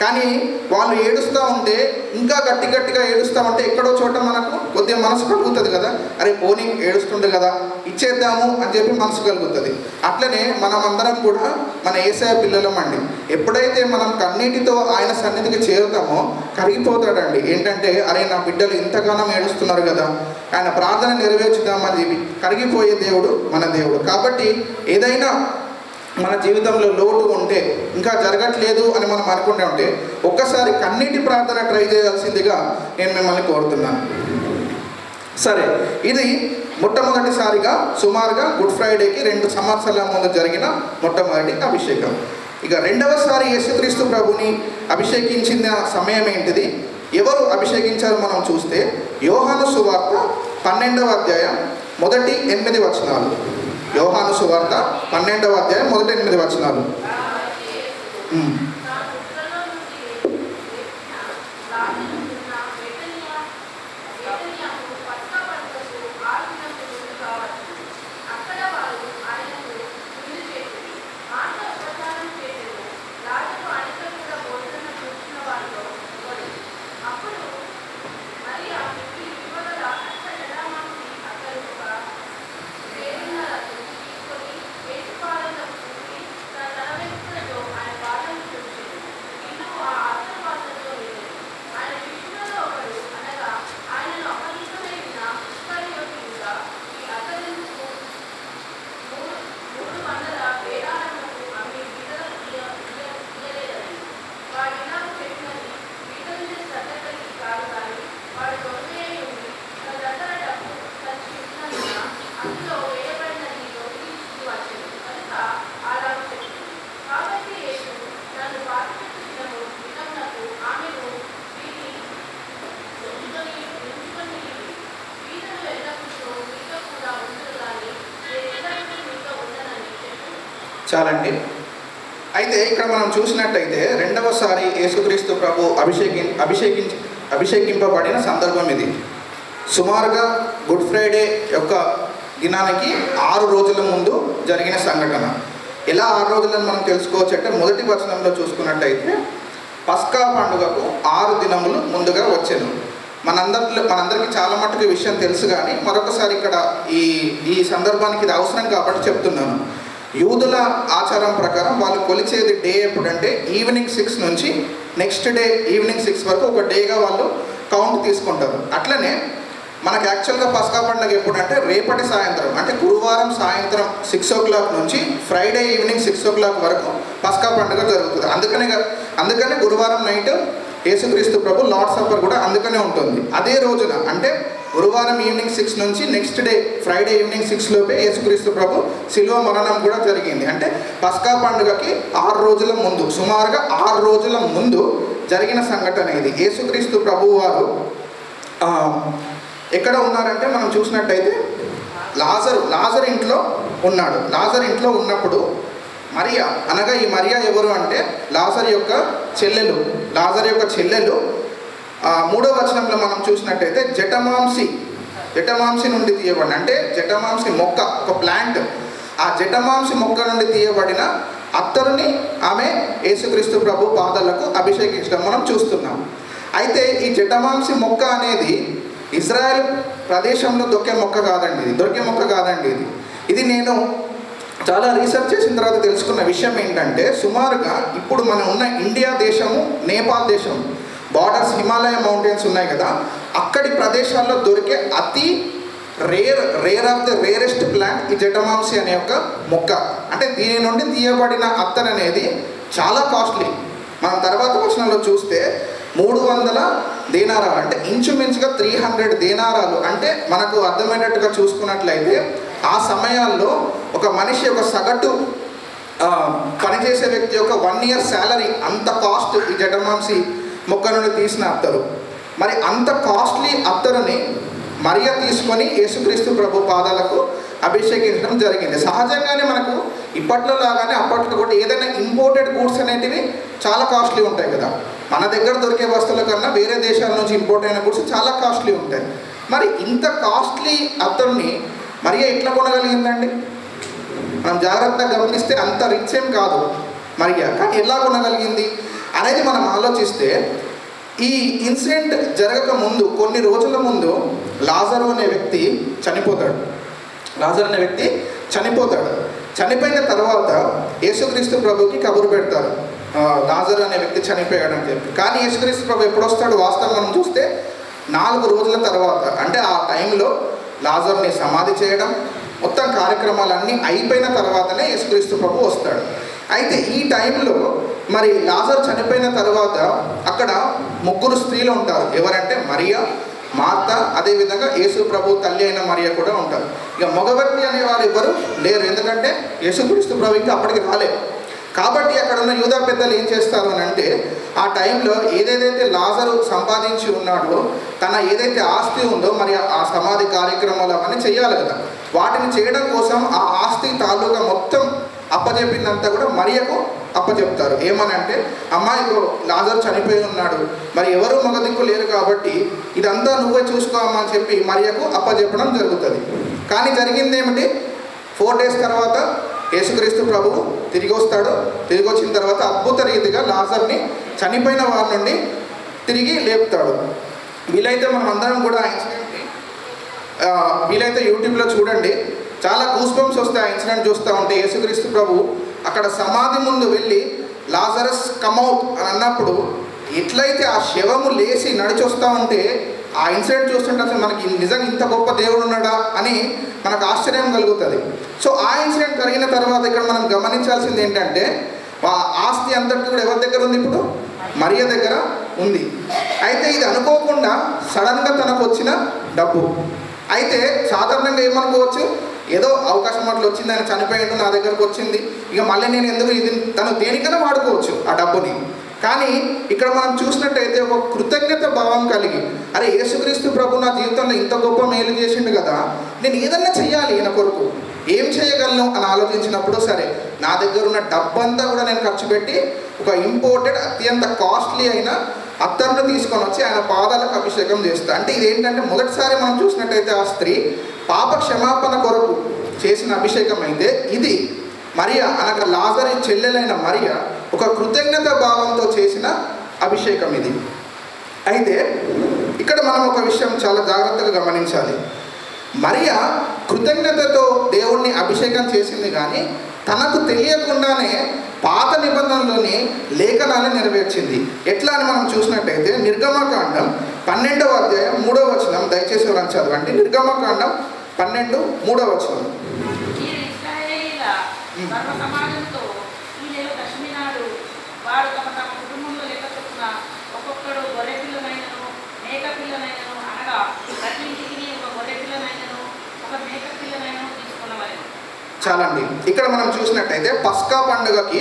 కానీ వాళ్ళు ఏడుస్తూ ఉంటే ఇంకా గట్టిగా ఏడుస్తూ ఉంటే ఎక్కడో చోట మనకు కొద్దిగా మనసు కలుగుతుంది కదా, అరే పోనీ ఏడుస్తుండే కదా ఇచ్చేద్దాము అని చెప్పి మనసు కలుగుతుంది. అట్లనే మనం అందరం కూడా మన యేసయ్య పిల్లలం అండి. ఎప్పుడైతే మనం కన్నీటితో ఆయన సన్నిధికి చేరుతామో కరిగిపోతాడండి. ఏంటంటే అరే నా బిడ్డలు ఇంతగానం ఏడుస్తున్నారు కదా, ఆయన ప్రార్థన నెరవేర్చుదామని చెప్పి కరిగిపోయే దేవుడు మన దేవుడు. కాబట్టి ఏదైనా మన జీవితంలో లోటు ఉంటే, ఇంకా జరగట్లేదు అని మనం అనుకుంటూ ఉంటే ఒక్కసారి కన్నీటి ప్రార్థన ట్రై చేయాల్సిందిగా నేను మిమ్మల్ని కోరుతున్నాను. సరే, ఇది మొట్టమొదటిసారిగా సుమారుగా గుడ్ ఫ్రైడేకి 2 సంవత్సరాల ముందు జరిగిన మొట్టమొదటి అభిషేకం. ఇక రెండవసారి యేసుక్రీస్తు ప్రభుని అభిషేకించిన సమయం ఏంటిది, ఎవరు అభిషేకించారో మనం చూస్తే యోహాను సువార్త 12వ అధ్యాయం మొదటి 8 వచనాలు. యోహాను సువార్త 12వ అధ్యాయం మొదటి 8 వచనాలు. చాలండి. అయితే ఇక్కడ మనం చూసినట్టయితే రెండవసారి యేసుక్రీస్తు ప్రభు అభిషేకింపబడిన సందర్భం ఇది. సుమారుగా గుడ్ ఫ్రైడే యొక్క దినానికి 6 రోజుల ముందు జరిగిన సంఘటన. ఎలా 6 రోజులను మనం తెలుసుకోవచ్చు అంటే మొదటి వచనంలో చూసుకున్నట్టయితే పస్కా పండుగకు 6 దినములు ముందుగా వచ్చాను. మనందరికీ చాలా మటుకు విషయం తెలుసు, కానీ మరొకసారి ఇక్కడ ఈ సందర్భానికి ఇది అవసరం కాబట్టి చెప్తున్నాను. యూదుల ఆచారం ప్రకారం వాళ్ళు కొలిచేది డే ఎప్పుడంటే ఈవినింగ్ 6 నుంచి నెక్స్ట్ డే ఈవినింగ్ 6 వరకు ఒక డేగా వాళ్ళు కౌంట్ తీసుకుంటారు. అట్లనే మనకు యాక్చువల్గా పస్కా పండుగ ఎప్పుడంటే రేపటి సాయంత్రం, అంటే గురువారం సాయంత్రం 6 o'clock నుంచి ఫ్రైడే ఈవినింగ్ 6 o'clock వరకు పస్కా పండుగ జరుగుతుంది. అందుకనే గురువారం నైట్ యేసుక్రీస్తు ప్రభు లార్డ్ సప్పర్ కూడా అందుకనే ఉంటుంది. అదే రోజున అంటే గురువారం ఈవినింగ్ 6 నుంచి నెక్స్ట్ డే ఫ్రైడే ఈవినింగ్ 6 లోపే యేసుక్రీస్తు ప్రభు శిలువ మరణం కూడా జరిగింది. అంటే పస్కా పండుగకి 6 రోజుల ముందు, సుమారుగా 6 రోజుల ముందు జరిగిన సంఘటన ఇది. యేసుక్రీస్తు ప్రభు వారు ఎక్కడ ఉన్నారంటే మనం చూసినట్టయితే లాజరు ఇంట్లో ఉన్నాడు. లాజరు ఇంట్లో ఉన్నప్పుడు మరియా, అనగా ఈ మరియా ఎవరు అంటే లాజరు యొక్క చెల్లెలు. 3వ వచనంలో మనం చూసినట్టయితే జటమాంసి నుండి తీయబడిన, అంటే జటమాంసి మొక్క, ఒక ప్లాంట్, ఆ జటమాంసి మొక్క నుండి తీయబడిన అత్తరుని ఆమె యేసుక్రీస్తు ప్రభు పాదాలకు అభిషేకించడం మనం చూస్తున్నాం. అయితే ఈ జటమాంసి మొక్క అనేది ఇజ్రాయెల్ ప్రదేశంలో దొరికే మొక్క కాదండి. ఇది నేను చాలా రీసెర్చ్ చేసిన తర్వాత తెలుసుకున్న విషయం ఏంటంటే, సుమారుగా ఇప్పుడు మనం ఉన్న ఇండియా దేశము, నేపాల్ దేశం బార్డర్స్, హిమాలయ మౌంటైన్స్ ఉన్నాయి కదా, అక్కడి ప్రదేశాల్లో దొరికే అతి rare of the rarest plant ఈ జటమాంసి అనే ఒక మొక్క. అంటే దీని నుండి తీయబడిన అత్తర్ అనేది చాలా కాస్ట్లీ. మనం తర్వాత వచనంలో చూస్తే 300 దేనారాలు, అంటే ఇంచుమించుగా 300 దేనారాలు. అంటే మనకు అర్థమయ్యేటట్టుగా చూసుకున్నట్లయితే ఆ సమయాల్లో ఒక మనిషి ఒక సగటు పనిచేసే వ్యక్తి యొక్క 1 year శాలరీ, అంత కాస్ట్ ఈ జటమాంసి మొక్క నుండి తీసిన అత్తరు. మరి అంత కాస్ట్లీ అత్తరుని మరియా తీసుకొని యేసుక్రీస్తు ప్రభు పాదాలకు అభిషేకించడం జరిగింది. సహజంగానే మనకు ఇప్పట్లో లాగానే అప్పట్లో కూడా ఏదైనా ఇంపోర్టెడ్ గూడ్స్ అనేటివి చాలా కాస్ట్లీ ఉంటాయి కదా. మన దగ్గర దొరికే వస్తువుల కన్నా వేరే దేశాల నుంచి ఇంపోర్ట్ అయిన గూడ్స్ చాలా కాస్ట్లీ ఉంటాయి. మరి ఇంత కాస్ట్లీ అత్తరుని మరియా ఎట్లా కొనగలిగిందండి? మనం జాగ్రత్తగా గమనిస్తే అంత రిచ్ ఏం కాదు మరియా, కానీ ఎలా కొనగలిగింది? అనేది మనం ఆలోచిస్తే ఈ ఇన్సిడెంట్ జరగక ముందు కొన్ని రోజుల ముందు లాజరు అనే వ్యక్తి చనిపోతాడు. లాజరు అనే వ్యక్తి చనిపోతాడు. చనిపోయిన తర్వాత యేసుక్రీస్తు ప్రభుకి కబురు పెడతారు, లాజరు అనే వ్యక్తి చనిపోయాడని చెప్పి. కానీ యేసుక్రీస్తు ప్రభు ఎప్పుడు వస్తాడు? వాస్తవం మనం చూస్తే 4 రోజుల తర్వాత, అంటే ఆ టైంలో లాజరుని సమాధి చేయడం మొత్తం కార్యక్రమాలన్నీ అయిపోయిన తర్వాతనే యేసుక్రీస్తు ప్రభు వస్తాడు. అయితే ఈ టైంలో మరి లాజరు చనిపోయిన తర్వాత అక్కడ 3 స్త్రీలు ఉంటారు. ఎవరంటే మరియా, మార్త, అదేవిధంగా యేసు ప్రభు తల్లి అయిన మరియ కూడా ఉంటారు. ఇక మగవర్తి అనేవారు ఎవరు లేరు, ఎందుకంటే యేసుక్రీస్తు ప్రభు ఇంకా అప్పటికి రాలేదు. కాబట్టి అక్కడ ఉన్న యూదా పెద్దలు ఏం చేస్తారు అని అంటే, ఆ టైంలో ఏదైతే లాజరు సంపాదించి ఉన్నాడో, తన ఏదైతే ఆస్తి ఉందో మరి ఆ సమాధి కార్యక్రమాలు అవన్నీ చేయాలి కదా, వాటిని చేయడం కోసం ఆ ఆస్తి తాలూకా మొత్తం అప్పచెప్పిందంతా కూడా మరియకు అప్పచెప్తారు. ఏమనంటే, అమ్మాయికు లాజరు చనిపోయి ఉన్నాడు, మరి ఎవరు మగ దిక్కు లేరు కాబట్టి ఇదంతా నువ్వే చూసుకోమని చెప్పి మరియకు అప్పచెప్పడం జరుగుతుంది. కానీ జరిగింది ఏమిటి? 4 days తర్వాత యేసుక్రీస్తు ప్రభువు తిరిగి వస్తాడు. తిరిగి వచ్చిన తర్వాత అద్భుత రీతిగా లాజర్ని చనిపోయిన వారి నుండి తిరిగి లేపుతాడు. వీలైతే మనం అందరం కూడా ఆ ఇన్సిడెంట్ని వీలైతే యూట్యూబ్లో చూడండి, చాలా గూస్ బంప్స్ వస్తాయి ఆ ఇన్సిడెంట్ చూస్తూ ఉంటే. యేసుక్రీస్తు ప్రభు అక్కడ సమాధి ముందు వెళ్ళి లాజరస్ కమౌట్ అని అన్నప్పుడు ఎట్లయితే ఆ శవము లేచి నడిచి వస్తూ ఉంటే, ఆ ఇన్సిడెంట్ చూస్తుంటే అసలు మనకి నిజంగా ఇంత గొప్ప దేవుడు ఉన్నాడా అని మనకు ఆశ్చర్యం కలుగుతుంది. సో ఆ ఇన్సిడెంట్ జరిగిన తర్వాత ఇక్కడ మనం గమనించాల్సింది ఏంటంటే, ఆ ఆస్తి అంతటి కూడా ఎవరి దగ్గర ఉంది? ఇప్పుడు మరియ దగ్గర ఉంది. అయితే ఇది అనుకోకుండా సడన్గా తనకు వచ్చిన డబ్బు. అయితే సాధారణంగా ఏమనుకోవచ్చు, ఏదో అవకాశం అట్లా వచ్చింది, ఆయన చనిపోయిండు, నా దగ్గరకు వచ్చింది, ఇక మళ్ళీ నేను ఎందుకు ఇది తను దేనికైనా వాడుకోవచ్చు ఆ డబ్బుని. కానీ ఇక్కడ మనం చూసినట్టయితే ఒక కృతజ్ఞత భావం కలిగి, అరే యేసుక్రీస్తు ప్రభు నా జీవితంలో ఇంత గొప్ప మేలు చేసిండు కదా, నేను ఏదన్నా చెయ్యాలి ఈయన కొరకు, ఏం చేయగలను అని ఆలోచించినప్పుడు, సరే నా దగ్గర ఉన్న డబ్బంతా కూడా నేను ఖర్చు పెట్టి ఒక ఇంపోర్టెడ్ అత్యంత కాస్ట్లీ అయిన అత్తరును తీసుకొని వచ్చి ఆయన పాదాలకు అభిషేకం చేస్తా. అంటే ఇదేంటంటే మొదటిసారి మనం చూసినట్టయితే ఆ స్త్రీ పాప క్షమాపణ కొరకు చేసిన అభిషేకం అయితే, ఇది మరియా అనగా లాజరు చెల్లెలైన మరియా ఒక కృతజ్ఞత భావంతో చేసిన అభిషేకం ఇది. అయితే ఇక్కడ మనం ఒక విషయం చాలా జాగ్రత్తగా గమనించాలి. మరియా కృతజ్ఞతతో దేవుణ్ణి అభిషేకం చేసింది, కానీ తనకు తెలియకుండానే పాత నిబంధనలోని లేఖనాన్ని నెరవేర్చింది. ఎట్లా అని మనం చూసినట్టయితే నిర్గమకాండం 12వ అధ్యాయం 3వ వచనం, దయచేసి ఎవరైనా చదవండి. నిర్గమకాండం 12, 3వ వచనం. సమాజంతో ఈ నెల దశమి నాడు వారు తమ తమ కుటుంబంలో లెక్క చొప్పున ఒక్కొక్కడు గొర్రె పిల్లనైనను మేక పిల్లనైనను, అనగా ప్రతి ఇంటికి ఒక గొర్రె పిల్లనైనను ఒక మేక పిల్లనైనను తీసుకున్నవారు. చాలండి. ఇక్కడ మనం చూసినట్టయితే పస్కా పండుగకి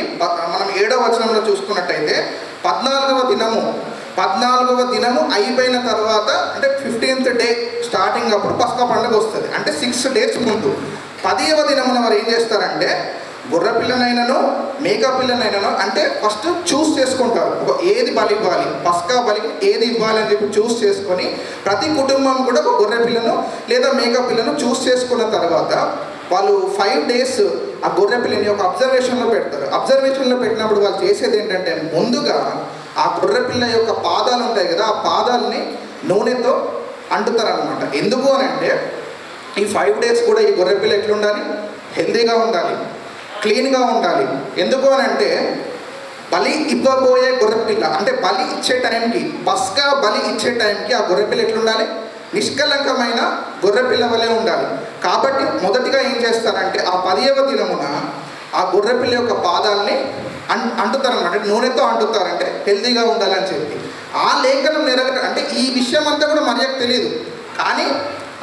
మనం 7వ వచనంలో చూసుకున్నట్టయితే 14వ దినము అయిపోయిన తర్వాత, అంటే 15th డే స్టార్టింగ్ అప్పుడు పస్కా పండుగ వస్తుంది. అంటే 6 days ముందు 10వ దినమున వారు ఏం చేస్తారంటే, గొర్రె పిల్లనైనను మేక పిల్లనైనను, అంటే ఫస్ట్ చూస్ చేసుకుంటారు ఏది బలి ఇవ్వాలి, పస్కా బలికి ఏది ఇవ్వాలి అని చెప్పి చూస్ చేసుకొని, ప్రతి కుటుంబం కూడా ఒక గొర్రె పిల్లను లేదా మేక పిల్లను చూస్ చేసుకున్న తర్వాత వాళ్ళు 5 days ఆ గొర్రె పిల్లని ఒక అబ్జర్వేషన్లో పెడతారు. అబ్జర్వేషన్లో పెట్టినప్పుడు వాళ్ళు చేసేది ఏంటంటే, ముందుగా ఆ గొర్రె పిల్ల యొక్క పాదాలు ఉంటాయి కదా, ఆ పాదాలని నూనెతో అంటుతారనమాట. ఎందుకు అని అంటే, ఈ 5 days కూడా ఈ గొర్రె పిల్ల ఎట్లుండాలి? హెల్తీగా ఉండాలి, క్లీన్గా ఉండాలి. ఎందుకు అని అంటే, బలి ఇవ్వబోయే గొర్రెపిల్ల, అంటే బలి ఇచ్చే టైంకి, పస్కా బలి ఇచ్చే టైంకి ఆ గొర్రెపిల్ల ఎట్లుండాలి? నిష్కలంకమైన గొర్రెపిల్ల వలె ఉండాలి. కాబట్టి మొదటిగా ఏం చేస్తారంటే, ఆ 10వ దినమున ఆ గొర్రెపిల్ల యొక్క పాదాలని అంటుతారనమాట, నూనెతో అంటుతారంటే హెల్తీగా ఉండాలని చెప్పి. ఆ లేఖనం అంటే ఈ విషయం అంతా కూడా మరియకు తెలియదు, కానీ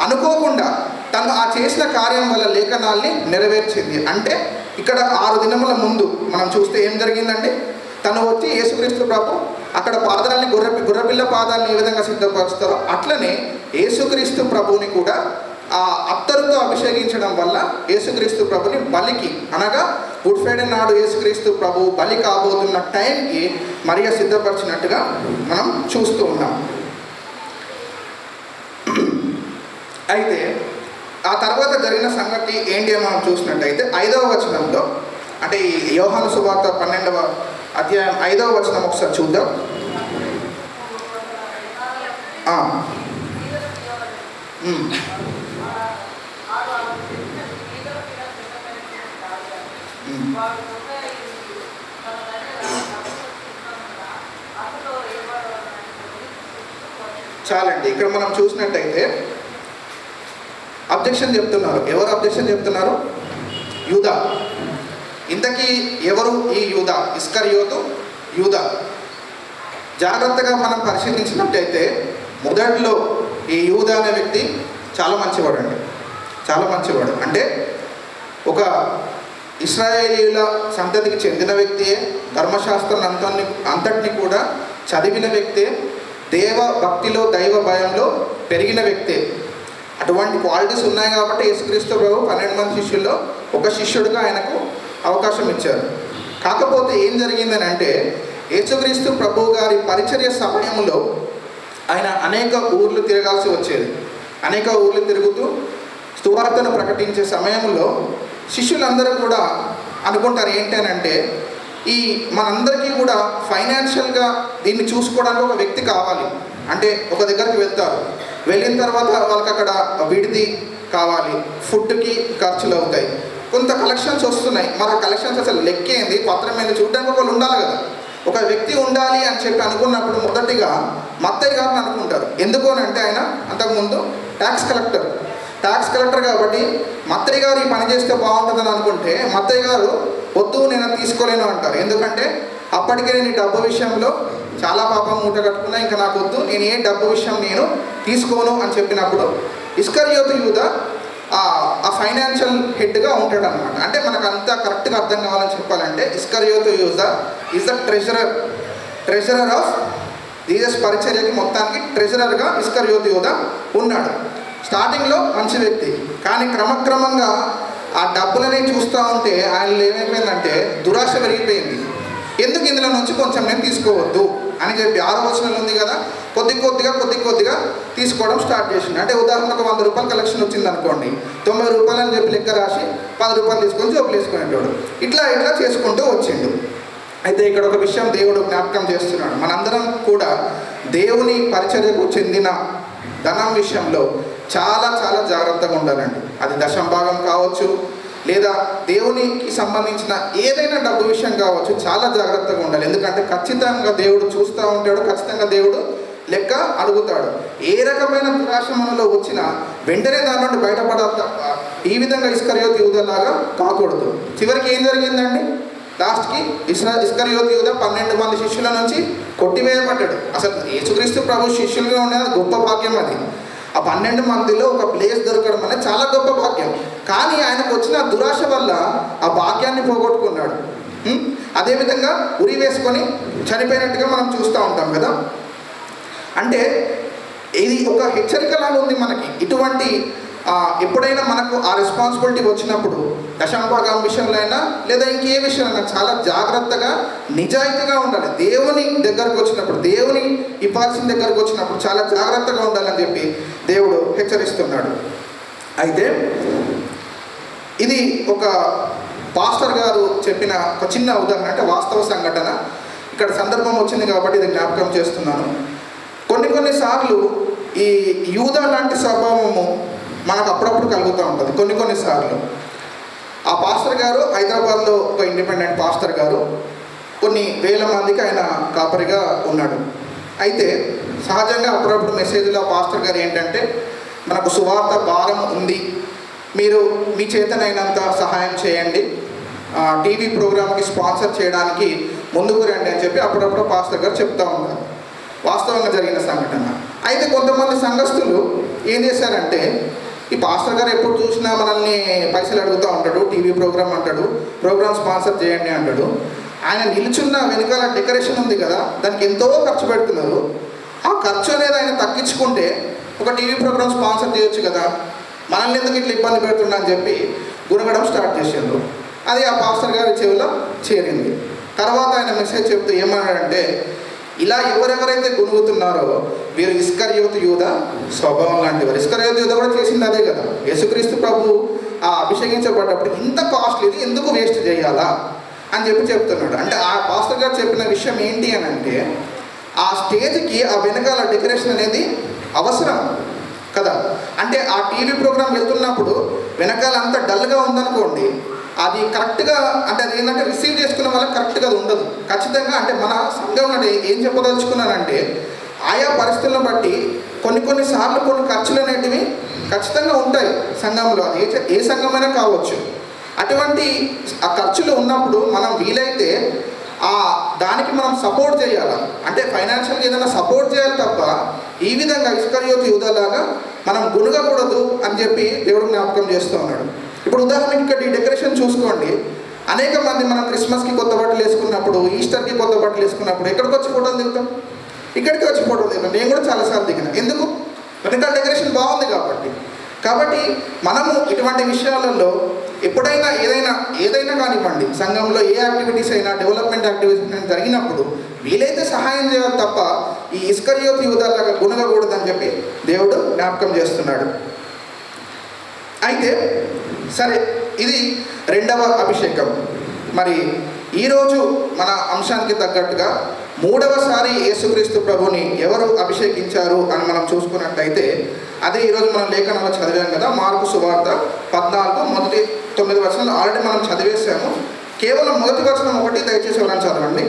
అనుకోకుండా తను ఆ చేసిన కార్యం వల్ల లేఖనాల్ని నెరవేర్చింది. అంటే ఇక్కడ 6 దినముల ముందు మనం చూస్తే ఏం జరిగిందంటే, తను వచ్చి యేసుక్రీస్తు ప్రభు అక్కడ పాదాలని గొర్రెపిల్ల పాదాలని ఏ విధంగా సిద్ధపరుస్తారో అట్లనే యేసుక్రీస్తు ప్రభువుని కూడా ఆ అత్తరుతో అభిషేకించడం వల్ల యేసుక్రీస్తు ప్రభుని బలికి, అనగా గుడ్ ఫ్రైడే నాడు యేసుక్రీస్తు ప్రభు బలి కాబోతున్న టైంకి మరియ సిద్ధపరిచినట్టుగా మనం చూస్తూ ఉన్నాం. అయితే ఆ తర్వాత జరిగిన సంగతి ఏంటి అని మనం చూసినట్టయితే 5వ వచనంలో, అంటే ఈ యోహాను సువార్త 12వ అధ్యాయం 5వ వచనం ఒకసారి చూద్దాం. చాలండి. ఇక్కడ మనం చూసినట్టయితే అబ్జెక్షన్ చెప్తున్నారు. ఎవరు అబ్జెక్షన్ చెప్తున్నారు? యూదా. ఇంతకీ ఎవరు ఈ యూదా? ఇస్కరియోతు యూదా. జాగ్రత్తగా మనం పరిశీలించినట్టయితే మొదట్లో ఈ యూదా అనే వ్యక్తి చాలా మంచివాడు అండి, చాలా మంచివాడు. అంటే ఒక ఇశ్రాయేలీయుల సంతతికి చెందిన వ్యక్తియే, ధర్మశాస్త్రం అంతటిని కూడా చదివిన వ్యక్తే, దేవ భక్తిలో దైవ భయంలో పెరిగిన వ్యక్తే. అటువంటి క్వాలిటీస్ ఉన్నాయి కాబట్టి యేసుక్రీస్తు ప్రభు 12 మంది శిష్యుల్లో ఒక శిష్యుడిగా ఆయనకు అవకాశం ఇచ్చారు. కాకపోతే ఏం జరిగిందని అంటే యేసుక్రీస్తు ప్రభు గారి పరిచర్య సమయంలో ఆయన అనేక ఊర్లు తిరగాల్సి వచ్చేది. అనేక ఊర్లు తిరుగుతూ సువార్తను ప్రకటించే సమయంలో శిష్యులందరూ కూడా అనుకుంటారు ఏంటి అని అంటే, ఈ మనందరికీ కూడా ఫైనాన్షియల్గా దీన్ని చూసుకోవడానికి ఒక వ్యక్తి కావాలి. అంటే ఒక దగ్గరికి వెళ్తారు, వెళ్ళిన తర్వాత వాళ్ళకి అక్కడ విడిది కావాలి, ఫుడ్కి ఖర్చులు అవుతాయి, కొంత కలెక్షన్స్ వస్తున్నాయి. మరి ఆ కలెక్షన్స్ అసలు లెక్కేంది, పత్రం ఏంది చూడడానికి ఒకళ్ళు ఉండాలి కదా, ఒక వ్యక్తి ఉండాలి అని చెప్పి అనుకున్నప్పుడు మొదటిగా మత్తయ్య గారిని అనుకుంటారు. ఎందుకు అని అంటే ఆయన అంతకుముందు ట్యాక్స్ కలెక్టర్ కాబట్టి మత్తయ్య గారు ఈ పని చేస్తే బాగుంటుందని అనుకుంటే మత్తయ్య గారు వద్దు నేను తీసుకోలేను అంటారు. ఎందుకంటే అప్పటికే నేను ఈ డబ్బు విషయంలో చాలా పాపం మూట కట్టుకున్నా, ఇంకా నాకు వద్దు, నేను ఏ డబ్బు విషయం నేను తీసుకోను అని చెప్పినప్పుడు ఇస్కరియోతు యూదా ఆ ఫైనాన్షియల్ హెడ్గా ఉంటాడు అనమాట. అంటే మనకు అంతా కరెక్ట్గా అర్థం కావాలని చెప్పాలంటే ఇస్కరియోతు యూదా is the treasurer of Jesus పరిచర్యకి మొత్తానికి ట్రెజరర్గా ఇస్కరియోతు యూదా ఉన్నాడు. స్టార్టింగ్లో మంచి వ్యక్తి, కానీ క్రమక్రమంగా ఆ డబ్బులని చూస్తూ ఉంటే ఆయనలో ఏమైపోయిందంటే దురాశ పెరిగిపోయింది. ఎందుకు ఇందులో నుంచి కొంచెం నేను తీసుకోవద్దు అని చెప్పి 6వ వచనంలో ఉంది కదా, కొద్ది కొద్దిగా తీసుకోవడం స్టార్ట్ చేసింది. అంటే ఉదాహరణకు 100 రూపాయలు కలెక్షన్ వచ్చింది అనుకోండి, 90 రూపాయలు అని చెప్పి లెక్క రాసి 10 రూపాయలు తీసుకొని జోబులు వేసుకునేటోడు. ఇట్లా చేసుకుంటూ వచ్చిండు. అయితే ఇక్కడ ఒక విషయం దేవుడు జ్ఞాపకం చేస్తున్నాడు. మనందరం కూడా దేవుని పరిచర్యకు చెందిన ధనం విషయంలో చాలా చాలా జాగ్రత్తగా ఉండాలండి. అది దశంభాగం కావచ్చు, లేదా దేవునికి సంబంధించిన ఏదైనా డబ్బు విషయం కావచ్చు, చాలా జాగ్రత్తగా ఉండాలి. ఎందుకంటే ఖచ్చితంగా దేవుడు చూస్తూ ఉంటాడు, ఖచ్చితంగా దేవుడు లెక్క అడుగుతాడు. ఏ రకమైన దురాశ మనలో వచ్చినా వెంటనే దాని నుండి బయటపడాలి తప్ప ఈ విధంగా ఇస్కరియోతు యూదాలాగా కాకూడదు. చివరికి ఏం జరిగిందండి? లాస్ట్కి ఇస్కరియోతు యూదా 12 మంది శిష్యుల నుంచి కొట్టివేయబడ్డాడు. అసలు యేసుక్రీస్తు ప్రభు శిష్యులుగా ఉండేది గొప్ప భాగ్యం. అది ఆ 12 మందిలో ఒక ప్లేస్ దొరకడం అనేది చాలా గొప్ప భాగ్యం. కానీ ఆయనకు వచ్చిన దురాశ వల్ల ఆ భాగ్యాన్ని పోగొట్టుకున్నాడు. అదేవిధంగా ఉరి వేసుకొని చనిపోయినట్టుగా మనం చూస్తూ ఉంటాం కదా. అంటే ఇది ఒక హెచ్చరికలాగా ఉంది మనకి. ఇటువంటి ఎప్పుడైనా మనకు ఆ రెస్పాన్సిబిలిటీ వచ్చినప్పుడు దశంభాగం విషయంలో అయినా లేదా ఇంకే విషయంలో చాలా జాగ్రత్తగా నిజాయితీగా ఉండాలి. దేవుని దగ్గరకు వచ్చినప్పుడు, దేవుని ఇవ్వాల్సిన దగ్గరకు వచ్చినప్పుడు చాలా జాగ్రత్తగా ఉండాలని చెప్పి దేవుడు హెచ్చరిస్తున్నాడు. అయితే ఇది ఒక పాస్టర్ గారు చెప్పిన ఒక చిన్న ఉదాహరణ, అంటే వాస్తవ సంఘటన. ఇక్కడ సందర్భం వచ్చింది కాబట్టి ఇది జ్ఞాపకం చేస్తున్నాను. కొన్నిసార్లు ఈ యూదా లాంటి స్వభావము మనకు అప్పుడప్పుడు కలుగుతూ ఉంటుంది. కొన్నిసార్లు ఆ పాస్టర్ గారు హైదరాబాద్లో ఒక ఇండిపెండెంట్ పాస్టర్ గారు, కొన్ని వేల మందికి ఆయన కాపరిగా ఉన్నాడు. అయితే సహజంగా అప్పుడప్పుడు మెసేజ్లో పాస్టర్ గారు ఏంటంటే, మనకు సువార్త భారం ఉంది, మీరు మీ చేతనైనంత సహాయం చేయండి, టీవీ ప్రోగ్రామ్కి స్పాన్సర్ చేయడానికి ముందుకు రండి అని చెప్పి అప్పుడప్పుడు పాస్టర్ గారు చెప్తూ ఉంటారు. వాస్తవంగా జరిగిన సంఘటన. అయితే కొంతమంది సంఘస్థులు ఏం చేశారంటే, ఈ పాస్టర్ గారు ఎప్పుడు చూసినా మనల్ని పైసలు అడుగుతూ ఉంటాడు, టీవీ ప్రోగ్రామ్ అంటాడు, ప్రోగ్రామ్ స్పాన్సర్ చేయండి అంటాడు. ఆయన నిల్చున్న వెనుకాల డెకరేషన్ ఉంది కదా, దానికి ఎంతో ఖర్చు పెడుతున్నారు. ఆ ఖర్చు అనేది ఆయన తగ్గించుకుంటే ఒక టీవీ ప్రోగ్రామ్ స్పాన్సర్ చేయొచ్చు కదా, మనల్ని ఎందుకు ఇట్లా ఇబ్బంది పెడుతున్నా అని చెప్పి గునగడం స్టార్ట్ చేసిండ్రు. అది ఆ పాస్టర్ గారి చెవిలో చేరింది. తర్వాత ఆయన మెసేజ్ చెప్తూ ఏమన్నాడంటే, ఇలా ఎవరెవరైతే గునుగుతున్నారో వీరు ఇస్కరియోతు యూదా స్వభావం లాంటివారు. ఇస్కరియోతు యూదా కూడా చేసింది అదే కదా. యేసుక్రీస్తు ప్రభు ఆ అభిషేకించబడ్డప్పుడు ఇంత కాస్ట్లీది ఎందుకు వేస్ట్ చేయాలా, అని చెప్తున్నాడు. అంటే ఆ పాస్టర్ గారు చెప్పిన విషయం ఏంటి అని అంటే, ఆ స్టేజ్కి ఆ వెనకాల డెకరేషన్ అనేది అవసరం కదా. అంటే ఆ టీవీ ప్రోగ్రామ్ వెళ్తున్నప్పుడు వెనకాల అంత డల్గా ఉందనుకోండి, అది కరెక్ట్గా అంటే అది ఏంటంటే రిసీవ్ చేసుకున్న వాళ్ళకి కరెక్ట్గా అది ఉండదు. ఖచ్చితంగా అంటే మన సంఘంలో ఏం చెప్పదలుచుకున్నానంటే, ఆయా పరిస్థితులను బట్టి కొన్నిసార్లు కొన్ని ఖర్చులు అనేటివి ఖచ్చితంగా ఉంటాయి సంఘంలో. అది ఏ సంఘమైనా కావచ్చు. అటువంటి ఆ ఖర్చులు ఉన్నప్పుడు మనం వీలైతే దానికి మనం సపోర్ట్ చేయాలి. అంటే ఫైనాన్షియల్గా ఏదైనా సపోర్ట్ చేయాలి తప్ప ఈ విధంగా ఇస్కరియోతు యూదాలాగా మనం గుణగకూడదు అని చెప్పి దేవుడు జ్ఞాపకం చేస్తూ ఉన్నాడు. ఇప్పుడు ఉదాహరణకి ఇక్కడ ఈ డెకరేషన్ చూసుకోండి. అనేక మంది మనం క్రిస్మస్కి కొత్త బట్టలు వేసుకున్నప్పుడు, ఈస్టర్కి కొత్త బట్టలు వేసుకున్నప్పుడు ఎక్కడికి వచ్చి ఫోటోలు దిగుతాం? ఇక్కడికి వచ్చి ఫోటోలు దిగుతాం. నేను కూడా చాలాసార్లు దిగిన. ఎందుకు? వెనకాల డెకరేషన్ బాగుంది కాబట్టి మనము ఇటువంటి విషయాలలో ఎప్పుడైనా ఏదైనా కానివ్వండి, సంఘంలో ఏ యాక్టివిటీస్ అయినా, డెవలప్మెంట్ యాక్టివిటీస్ అయినా జరిగినప్పుడు వీలైతే సహాయం చేయాలి తప్ప ఈ ఇస్కరియోతు యూదాలాగా గుణగకూడదని చెప్పి దేవుడు జ్ఞాపకం చేస్తున్నాడు. అయితే సరే, ఇది రెండవ అభిషేకం. మరి ఈరోజు మన అంశానికి తగ్గట్టుగా మూడవసారి యేసుక్రీస్తు ప్రభుని ఎవరు అభిషేకించారు అని మనం చూసుకున్నట్లయితే, అదే ఈరోజు మనం లేఖనాల్లో చదివాం కదా. మార్కు సువార్త 14 మొదటి 9 వచనాలు ఆల్రెడీ మనం చదివేశాము. కేవలం మొదటి వచనం ఒకటి దయచేసి ఎవరైనా చదవండి.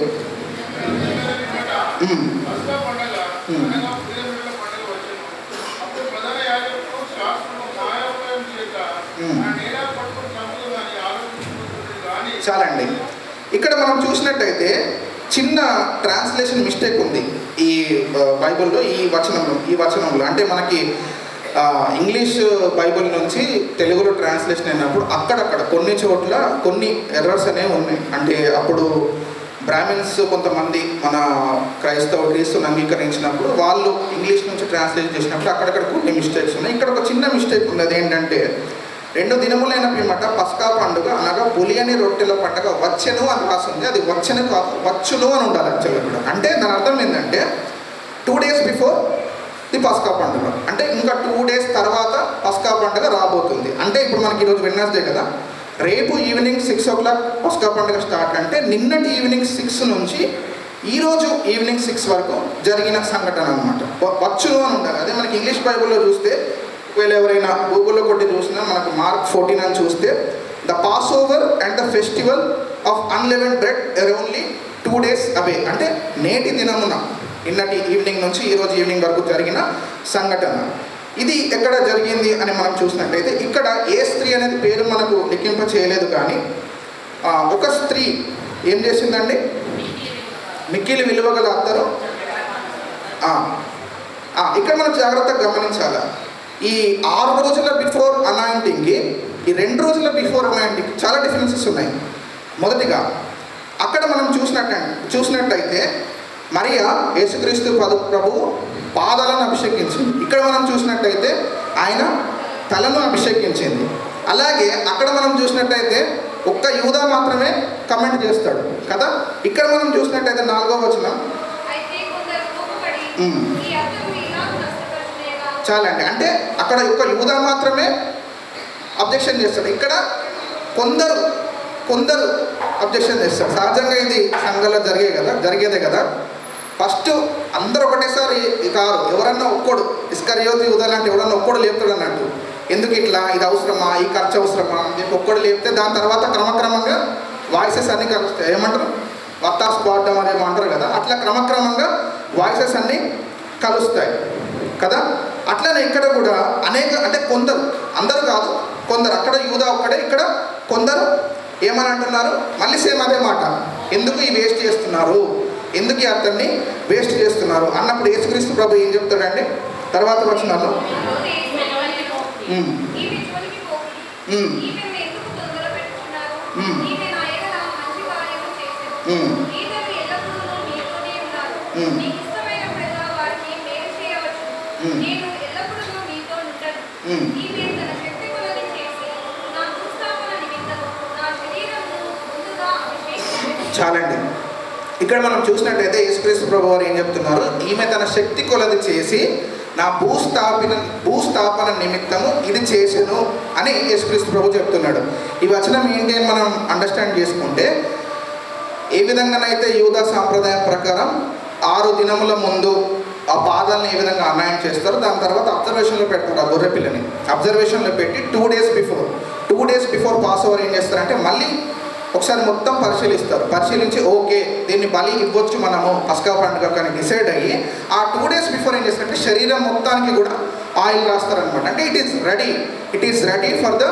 చాలండి. ఇక్కడ మనం చూసినట్టయితే చిన్న ట్రాన్స్లేషన్ మిస్టేక్ ఉంది ఈ బైబిల్లో, ఈ వచనంలో. అంటే మనకి ఇంగ్లీష్ బైబిల్ నుంచి తెలుగులో ట్రాన్స్లేషన్ అయినప్పుడు అక్కడక్కడ కొన్ని చోట్ల కొన్ని ఎర్రర్స్ అనేవి ఉన్నాయి. అంటే అప్పుడు బ్రాహ్మిన్స్ కొంతమంది మన క్రీస్తుని అంగీకరించినప్పుడు వాళ్ళు ఇంగ్లీష్ నుంచి ట్రాన్స్లేట్ చేసినప్పుడు అక్కడక్కడ కొన్ని మిస్టేక్స్ ఉన్నాయి. ఇక్కడ ఒక చిన్న మిస్టేక్ ఉంది. అదేంటంటే 2 దినములైన పిమ్మట పస్కా పండుగ అనగా పులియని రొట్టెల పండుగ వచ్చెను అని రాసింది. అది వచ్చెను కాదు, వచ్చును అని ఉండాలి యాక్చువల్గా కూడా. అంటే దాని అర్థం ఏంటంటే 2 days బిఫోర్ ది పస్కా పండుగ. అంటే ఇంకా 2 days తర్వాత పస్కా పండుగ రాబోతుంది. అంటే ఇప్పుడు మనకి ఈరోజు వెడ్నెస్డే కదా, రేపు ఈవినింగ్ 6 o'clock పస్కా పండుగ స్టార్ట్. అంటే నిన్నటి ఈవినింగ్ 6 నుంచి ఈరోజు ఈవినింగ్ 6 వరకు జరిగిన సంఘటన అనమాట. వచ్చును అని ఉండాలి. అదే మనకి ఇంగ్లీష్ బైబిల్లో చూస్తే, ఒకవేళ ఎవరైనా గూగుల్లో కొట్టి చూసినా మనకు Mark 14 అని చూస్తే, the pass over and the festival of unleavened bread or only 2 days అవే. అంటే నేటి దినమున, నిన్నటి ఈవినింగ్ నుంచి ఈరోజు ఈవినింగ్ వరకు జరిగిన సంఘటన. ఇది ఎక్కడ జరిగింది అని మనం చూసినట్టయితే, ఇక్కడ ఏ స్త్రీ అనేది పేరు మనకు లెక్కింప చేయలేదు, కానీ ఒక స్త్రీ ఏం చేసిందండి? మిక్కిలి విలువగల అత్తరు. ఇక్కడ మనం జాగ్రత్తగా గమనించాలి. ఈ 6 రోజుల బిఫోర్ అనాయింటింగ్కి, ఈ 2 రోజుల బిఫోర్ అనాయింటింగ్కి చాలా డిఫరెన్సెస్ ఉన్నాయి. మొదటిగా అక్కడ మనం చూసినట్టయితే మరియా యేసుక్రీస్తు ప్రభు పాదాలను అభిషేకించింది. ఇక్కడ మనం చూసినట్టయితే ఆయన తలను అభిషేకించింది. అలాగే అక్కడ మనం చూసినట్టయితే ఒక్క యూదా మాత్రమే కమెంట్ చేస్తాడు కదా. ఇక్కడ మనం చూసినట్టయితే 4వ వచనం చాలండి. అంటే అక్కడ ఒక్క యూదా మాత్రమే అబ్జెక్షన్ చేస్తాడు. ఇక్కడ కొందరు అబ్జెక్షన్ చేస్తారు. సహజంగా ఇది సంఘంలో జరిగేదే కదా. ఫస్ట్ అందరూ ఒకటేసారి కారు, ఎవరన్నా ఒక్కడు ఇస్కరియోతు యూదా లాంటి ఎవరన్నా ఒక్కడు లేపుతాడు అన్నట్టు. ఎందుకు ఇట్లా, ఇది అవసరమా, ఈ ఖర్చు అవసరమా అని చెప్పి ఒక్కడు లేపితే దాని తర్వాత క్రమక్రమంగా వాయిసెస్ అన్నీ కలుస్తాయి. ఏమంటారు? వత్తాసు పాడడం అని ఏమంటారు కదా. అట్లా క్రమక్రమంగా వాయిసెస్ అన్నీ కలుస్తాయి కదా. అట్లనే ఇక్కడ కూడా అంటే కొందరు, అందరూ కాదు, కొందరు. అక్కడ యూదా ఒక్కడే, ఇక్కడ కొందరు ఏమని అంటున్నారు? మళ్ళీ సేమ్ అదే మాట. ఎందుకు ఈ వేస్ట్ చేస్తున్నారు, ఎందుకు ఈ అతన్ని వేస్ట్ చేస్తున్నారు అన్నప్పుడు యేసుక్రీస్తు ప్రభు ఏం చెప్తాడండి తర్వాత వచనాల్లో? చాలండి. ఇక్కడ మనం చూసినట్టయితే యేసుక్రీస్తు ప్రభు వారు ఏం చెప్తున్నారు? ఈమె తన శక్తి కొలది చేసి నా భూస్థాపన నిమిత్తము ఇది చేసెను అని యేసుక్రీస్తు ప్రభు చెప్తున్నాడు. ఈ వచనం ఏంటి అని మనం అండర్స్టాండ్ చేసుకుంటే, ఏ విధంగానైతే యూదా సాంప్రదాయం ప్రకారం 6 దినముల ముందు ఆ పాదాలను ఏ విధంగా అన్యాయం చేస్తారో దాని తర్వాత అబ్జర్వేషన్లో పెడతారు ఆ గొర్రె పిల్లని. అబ్జర్వేషన్లో పెట్టి 2 డేస్ బిఫోర్ పాస్ ఓవర్ ఏం చేస్తారంటే మళ్ళీ ఒకసారి మొత్తం పరిశీలించి ఓకే దీన్ని బలి ఇవ్వచ్చు మనము పస్కా పండుగ కానీ డిసైడ్ అయ్యి ఆ 2 డేస్ బిఫోర్ ఏం చేస్తారంటే శరీరం మొత్తానికి కూడా ఆయిల్ రాస్తారనమాట. అంటే it is ready for the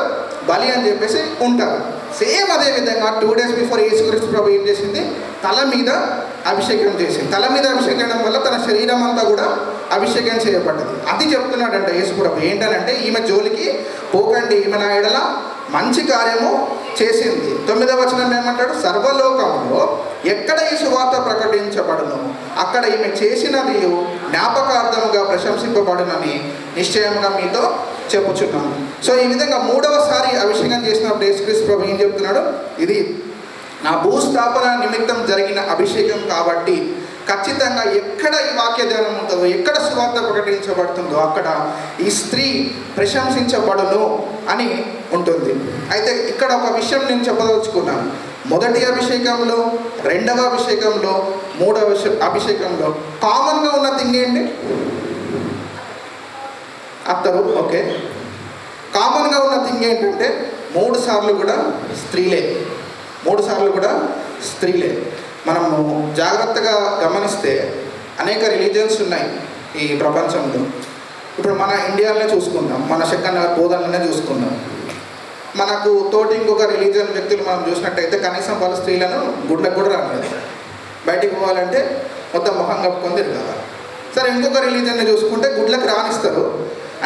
బలి అని చెప్పేసి ఉంటారు. సేమ్ అదే విధంగా 2 డేస్ బిఫోర్ యేసుక్రీస్తు ప్రభు ఏం చేసింది, తల మీద అభిషేకం చేసింది. తల మీద అభిషేకం వల్ల తన శరీరం అంతా కూడా అభిషేకం చేయబడ్డది. అది చెప్తున్నాడంట యేసు ప్రభు. ఏంటనంటే ఈమె జోలికి పోకండి, ఈమె నా ఎడల మంచి కార్యము చేసింది. 9వ వచనం ఏమంటాడు, సర్వలోకంలో ఎక్కడ ఈ సువార్త ప్రకటించబడును అక్కడ ఈమె చేసినది జ్ఞాపకార్థముగా ప్రశంసింపబడునని నిశ్చయంగా మీతో చెప్పుచున్నాను. సో ఈ విధంగా 3వసారి అభిషేకం చేసినప్పుడు యేసుక్రీస్తు ప్రభు ఏం చెప్తున్నాడు, ఇది నా భూస్థాపన నిమిత్తం జరిగిన అభిషేకం కాబట్టి ఖచ్చితంగా ఎక్కడ ఈ వాక్య ధ్యానం ఉంటుందో, ఎక్కడ సువార్త ప్రకటించబడుతుందో అక్కడ ఈ స్త్రీ ప్రశంసించబడును అని ఉంటుంది. అయితే ఇక్కడ ఒక విషయం నేను చెప్పదలుచుకున్నాను. మొదటి అభిషేకంలో, 2వ అభిషేకంలో, 3వ అభిషేకంలో కామన్గా ఉన్న థింగ్ ఏంటి? అత్తరు. ఓకే, కామన్గా ఉన్న థింగ్ ఏంటంటే 3 సార్లు కూడా స్త్రీలే. మనము జాగ్రత్తగా గమనిస్తే అనేక రిలీజియన్స్ ఉన్నాయి ఈ ప్రపంచంలో. ఇప్పుడు మన ఇండియాలోనే చూసుకుందాం, మన శక్కనగర్ బోధనలోనే చూసుకుందాం. మనకు తోటి ఇంకొక రిలీజియన్ వ్యక్తులు మనం చూసినట్టయితే కనీసం వాళ్ళ స్త్రీలను గుడ్లకు కూడా రాలేదు. బయటికి పోవాలంటే మొత్తం మొహం కప్పుకొని తిరగాలి. సరే, ఇంకొక రిలీజియన్ని చూసుకుంటే గుడ్లకు రానిస్తారు.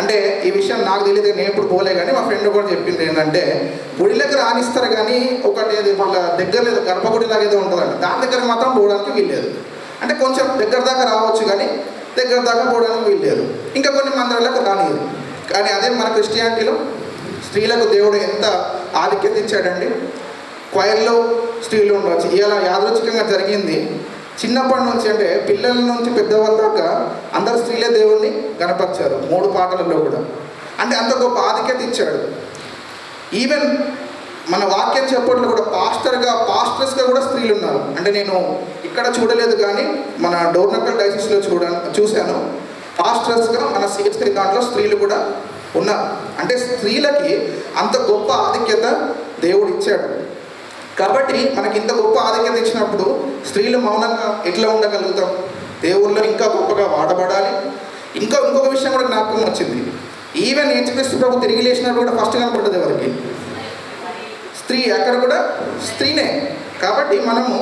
అంటే ఈ విషయం నాకు తెలియదు, నేను ఎప్పుడు పోలే, కానీ మా ఫ్రెండ్ కూడా చెప్పింది ఏంటంటే గుడిలకు రానిస్తారు కానీ ఒకటి వాళ్ళ దగ్గర లేదు, గర్భగుడిలాగా ఏదో ఉంటుందండి, దాని దగ్గర మాత్రం పోవడానికి వీల్లేదు. అంటే కొంచెం దగ్గర దాకా రావచ్చు కానీ దగ్గర దాకా పోవడానికి వీల్లేదు. ఇంకా కొన్ని మందిరాలకు రానియదు. కానీ అదే మన క్రిస్టియానిటీలో స్త్రీలకు దేవుడు ఎంత ఆధిక్యత ఇచ్చాడండి. క్వైర్లో స్త్రీలు ఉండవచ్చు. ఇలా యాదృచ్ఛికంగా జరిగింది. చిన్నప్పటి నుంచి అంటే పిల్లల నుంచి పెద్దవాళ్ళ దాకా అందరు స్త్రీలే దేవుణ్ణి గణపరిచారు 3 పాటలలో కూడా. అంటే అంత గొప్ప ఆధిక్యత ఇచ్చాడు. ఈవెన్ మన వాక్యం చెప్పట్లో కూడా పాస్టర్స్గా కూడా స్త్రీలు ఉన్నారు. అంటే నేను ఇక్కడ చూడలేదు కానీ మన డోర్నకల్ డైసిస్లో చూశాను. పాస్టర్స్గా మన సిఎస్ఐ దాంట్లో స్త్రీలు కూడా ఉన్నారు. అంటే స్త్రీలకి అంత గొప్ప ఆధిక్యత దేవుడు ఇచ్చాడు. కాబట్టి మనకి ఇంత గొప్ప ఆధిక్యత ఇచ్చినప్పుడు స్త్రీలు మౌనంగా ఎట్లా ఉండగలుగుతాం? దేవుళ్ళు ఇంకా గొప్పగా వాడబడాలి. ఇంకొక విషయం కూడా జ్ఞాపకం వచ్చింది. ఈవెన్ యేసుక్రీస్తు ప్రభు తిరిగి లేచినప్పుడు కూడా ఫస్ట్ కనపడ్డది ఎవరికి? స్త్రీ. అక్కడ కూడా స్త్రీనే. కాబట్టి మనము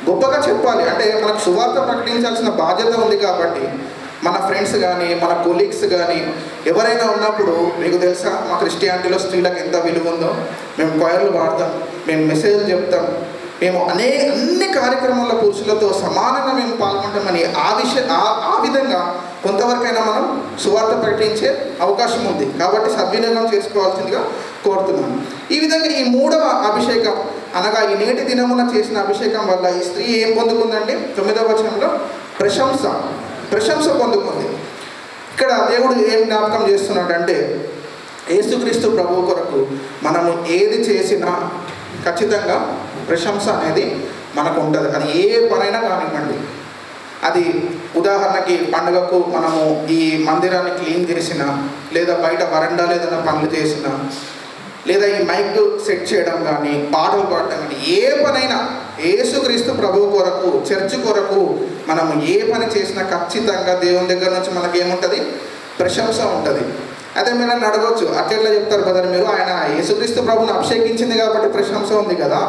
గొప్పగా చెప్పాలి. అంటే మనకు సువార్త ప్రకటించాల్సిన బాధ్యత ఉంది. కాబట్టి మన ఫ్రెండ్స్ కానీ మన కొలీగ్స్ కానీ ఎవరైనా ఉన్నప్పుడు, మీకు తెలుసా మా క్రిస్టియానిటీలో స్త్రీలకు ఎంత విలువ ఉందో, మేము క్వైర్లు పాడతాం, మేము మెసేజ్లు చెప్తాం, మేము అన్ని కార్యక్రమాల్లో పురుషులతో సమానంగా మేము పాల్గొంటామని ఆ విధంగా కొంతవరకైనా మనం సువార్త ప్రకటించే అవకాశం ఉంది. కాబట్టి సద్వినియోగం చేసుకోవాల్సిందిగా కోరుతున్నాను. ఈ విధంగా ఈ 3వ అభిషేకం అనగా ఈ నేటి దినమున చేసిన అభిషేకం వల్ల ఈ స్త్రీ ఏం పొందుకుందంటే 9వ వచనంలో ప్రశంస పొందుకుంది. ఇక్కడ దేవుడు ఏం జ్ఞాపకం చేస్తున్నాడంటే యేసుక్రీస్తు ప్రభువు కొరకు మనము ఏది చేసినా ఖచ్చితంగా ప్రశంస అనేది మనకు ఉంటుంది. అది ఏ పనైనా కానివ్వండి. అది ఉదాహరణకి పండుగకు మనము ఈ మందిరాన్ని క్లీన్ చేసినా, లేదా బయట వరండాలో ఏదైనా పనులు చేసినా, లేదా ఈ మైక్ సెట్ చేయడం కానీ, పాటలు పాడటం కానీ, ఏ పనైనా యేసుక్రీస్తు ప్రభువు కొరకు, చర్చ్ కొరకు మనము ఏ పని చేసినా ఖచ్చితంగా దేవుని దగ్గర నుంచి మనకి ఏముంటుంది? ప్రశంస ఉంటుంది. అదే మీరు నన్ను అడగవచ్చు, అట్లా చెప్తారు కదా మీరు, ఆయన యేసుక్రీస్తు ప్రభుని అభిషేకించింది కాబట్టి ప్రశంస ఉంది కదా,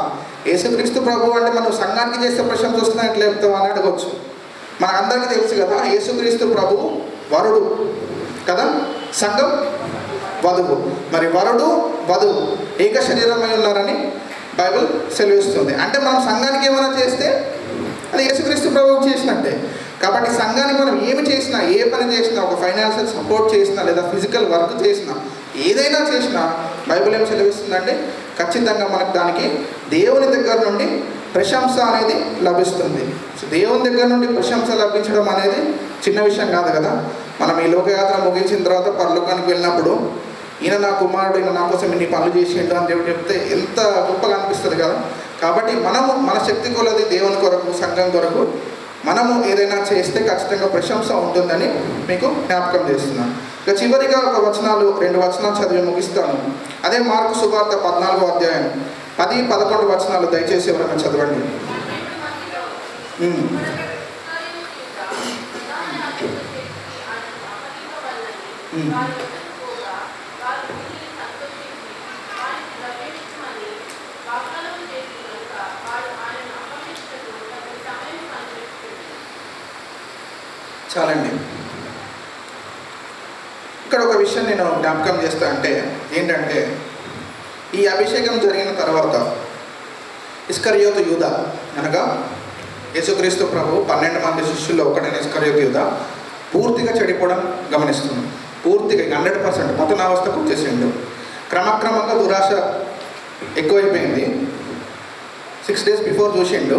యేసుక్రీస్తు ప్రభు అంటే మనం సంఘానికి చేస్తే ప్రశంస వస్తుందని ఎట్లా చెప్తాం అని అడగవచ్చు. మనకందరికీ తెలుసు కదా, యేసుక్రీస్తు ప్రభు వరుడు కదా, సంఘం వధువు. మరి వరుడు వధువు ఏక శరీరమై ఉన్నారని బైబిల్ సెలవిస్తుంది. అంటే మనం సంఘానికి ఏమైనా చేస్తే అది యేసుక్రీస్తు ప్రభువుకు చేసినట్టే. కాబట్టి సంఘానికి మనం ఏమి చేసినా, ఏ పని చేసినా, ఒక ఫైనాన్షియల్ సపోర్ట్ చేసినా, లేదా ఫిజికల్ వర్క్ చేసినా, ఏదైనా చేసినా బైబిల్ ఏం సెలవిస్తుందంటే ఖచ్చితంగా మనకు దానికి దేవుని దగ్గర నుండి ప్రశంస అనేది లభిస్తుంది. దేవుని దగ్గర నుండి ప్రశంస లభించడం అనేది చిన్న విషయం కాదు కదా. మనం ఈ లోకయాత్ర ముగించిన తర్వాత పరలోకానికి వెళ్ళినప్పుడు ఈయన నా కుమారుడు, ఈయన నా కోసం ఇన్ని పనులు చేసిండు అని దేవుడు చెప్తే ఎంత గొప్పగా అనిపిస్తుంది కదా. కాబట్టి మనము మన శక్తి కొలది దేవుని కొరకు, సంఘం కొరకు మనము ఏదైనా చేస్తే ఖచ్చితంగా ప్రశంస ఉంటుందని మీకు జ్ఞాపకం చేస్తున్నాను. ఇక చివరిగా ఒక వచనాలు, 2 వచనాలు చదివి ముగిస్తాను. అదే మార్కు సువార్త 14వ అధ్యాయం 10-11 వచనాలు దయచేసి ఎవరైనా చదవండి. చాలండి. ఇక్కడ ఒక విషయం నేను జ్ఞాపకం చేస్తా అంటే ఏంటంటే, ఈ అభిషేకం జరిగిన తర్వాత ఇస్కరియోతు యూదా అనగా యేసుక్రీస్తు ప్రభు 12 మంది శిష్యుల్లో ఒకటైన ఇస్కరియోతు యూదా పూర్తిగా చెడిపోవడం గమనిస్తున్నాం. పూర్తిగా 100% పతనావస్థకు వచ్చేసిండు. క్రమక్రమంగా దురాశ ఎక్కువైపోయింది. 6 days బిఫోర్ చూసిండు.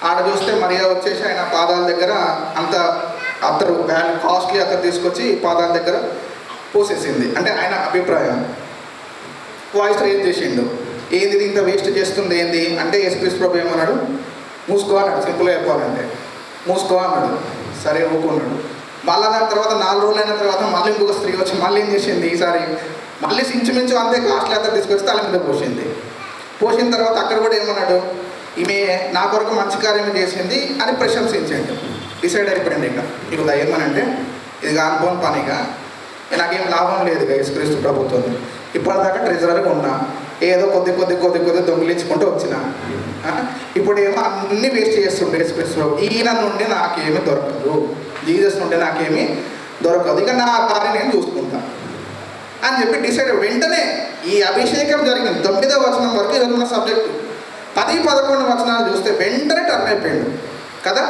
ఆడ చూస్తే మరియా వచ్చేసి ఆయన పాదాల దగ్గర అంత అత్తరు, కాస్ట్లీ అత్తరు తీసుకొచ్చి పాదాల దగ్గర పోసేసింది. అంటే ఆయన అభిప్రాయం. వాయిస్ రేజ్ చేసిండు, ఏంది ఇంత వేస్ట్ చేస్తుంది ఏంది అంటే, యేసుక్రీస్తు ప్రభు ఏమన్నాడు, మూసుకో అన్నాడు. సింపుల్గా చెప్పాలంటే మూసుకో అన్నాడు. సరే ఊరుకున్నాడు. మళ్ళీ దాని తర్వాత 4 రోజులైన తర్వాత మళ్ళీ ఇంకొక స్త్రీ వచ్చి మళ్ళీ ఏం చేసింది, ఈసారి మళ్ళీ ఇంచుమించు అంతే కాస్ట్లీ అత్తరు తీసుకొచ్చి తల మీద పోసింది. పోసిన తర్వాత అక్కడ కూడా ఏమన్నాడు, ఈమె నా కొరకు మంచి కార్యం చేసింది అని ప్రశంసించండి. డిసైడ్ అయిపోయింది. ఇక ఏమనంటే ఇది కానిపోని పనిగా నాకేం లాభం లేదుగా యేసుక్రీస్తు ప్రభుత్వం. ఇప్పటిదాకా ట్రెజరర్గా ఉన్నా, ఏదో కొద్ది దొంగిలించుకుంటూ వచ్చిన. ఇప్పుడు ఏమో అన్నీ వేస్ట్ చేస్తుండే యేసుక్రీస్తు. ఈయన నుండి నాకేమీ దొరకదు, జీసస్ నుండి నాకేమీ దొరకదు, ఇక నా కార్యం నేను చూసుకుంటా అని చెప్పి డిసైడ్. వెంటనే ఈ అభిషేకం జరిగింది 9వ వచనం వరకు జరుగుతున్న సబ్జెక్టు. 10-11 వచనాలు చూస్తే వెంటనే టర్న్ అయిపోయాడు కదా.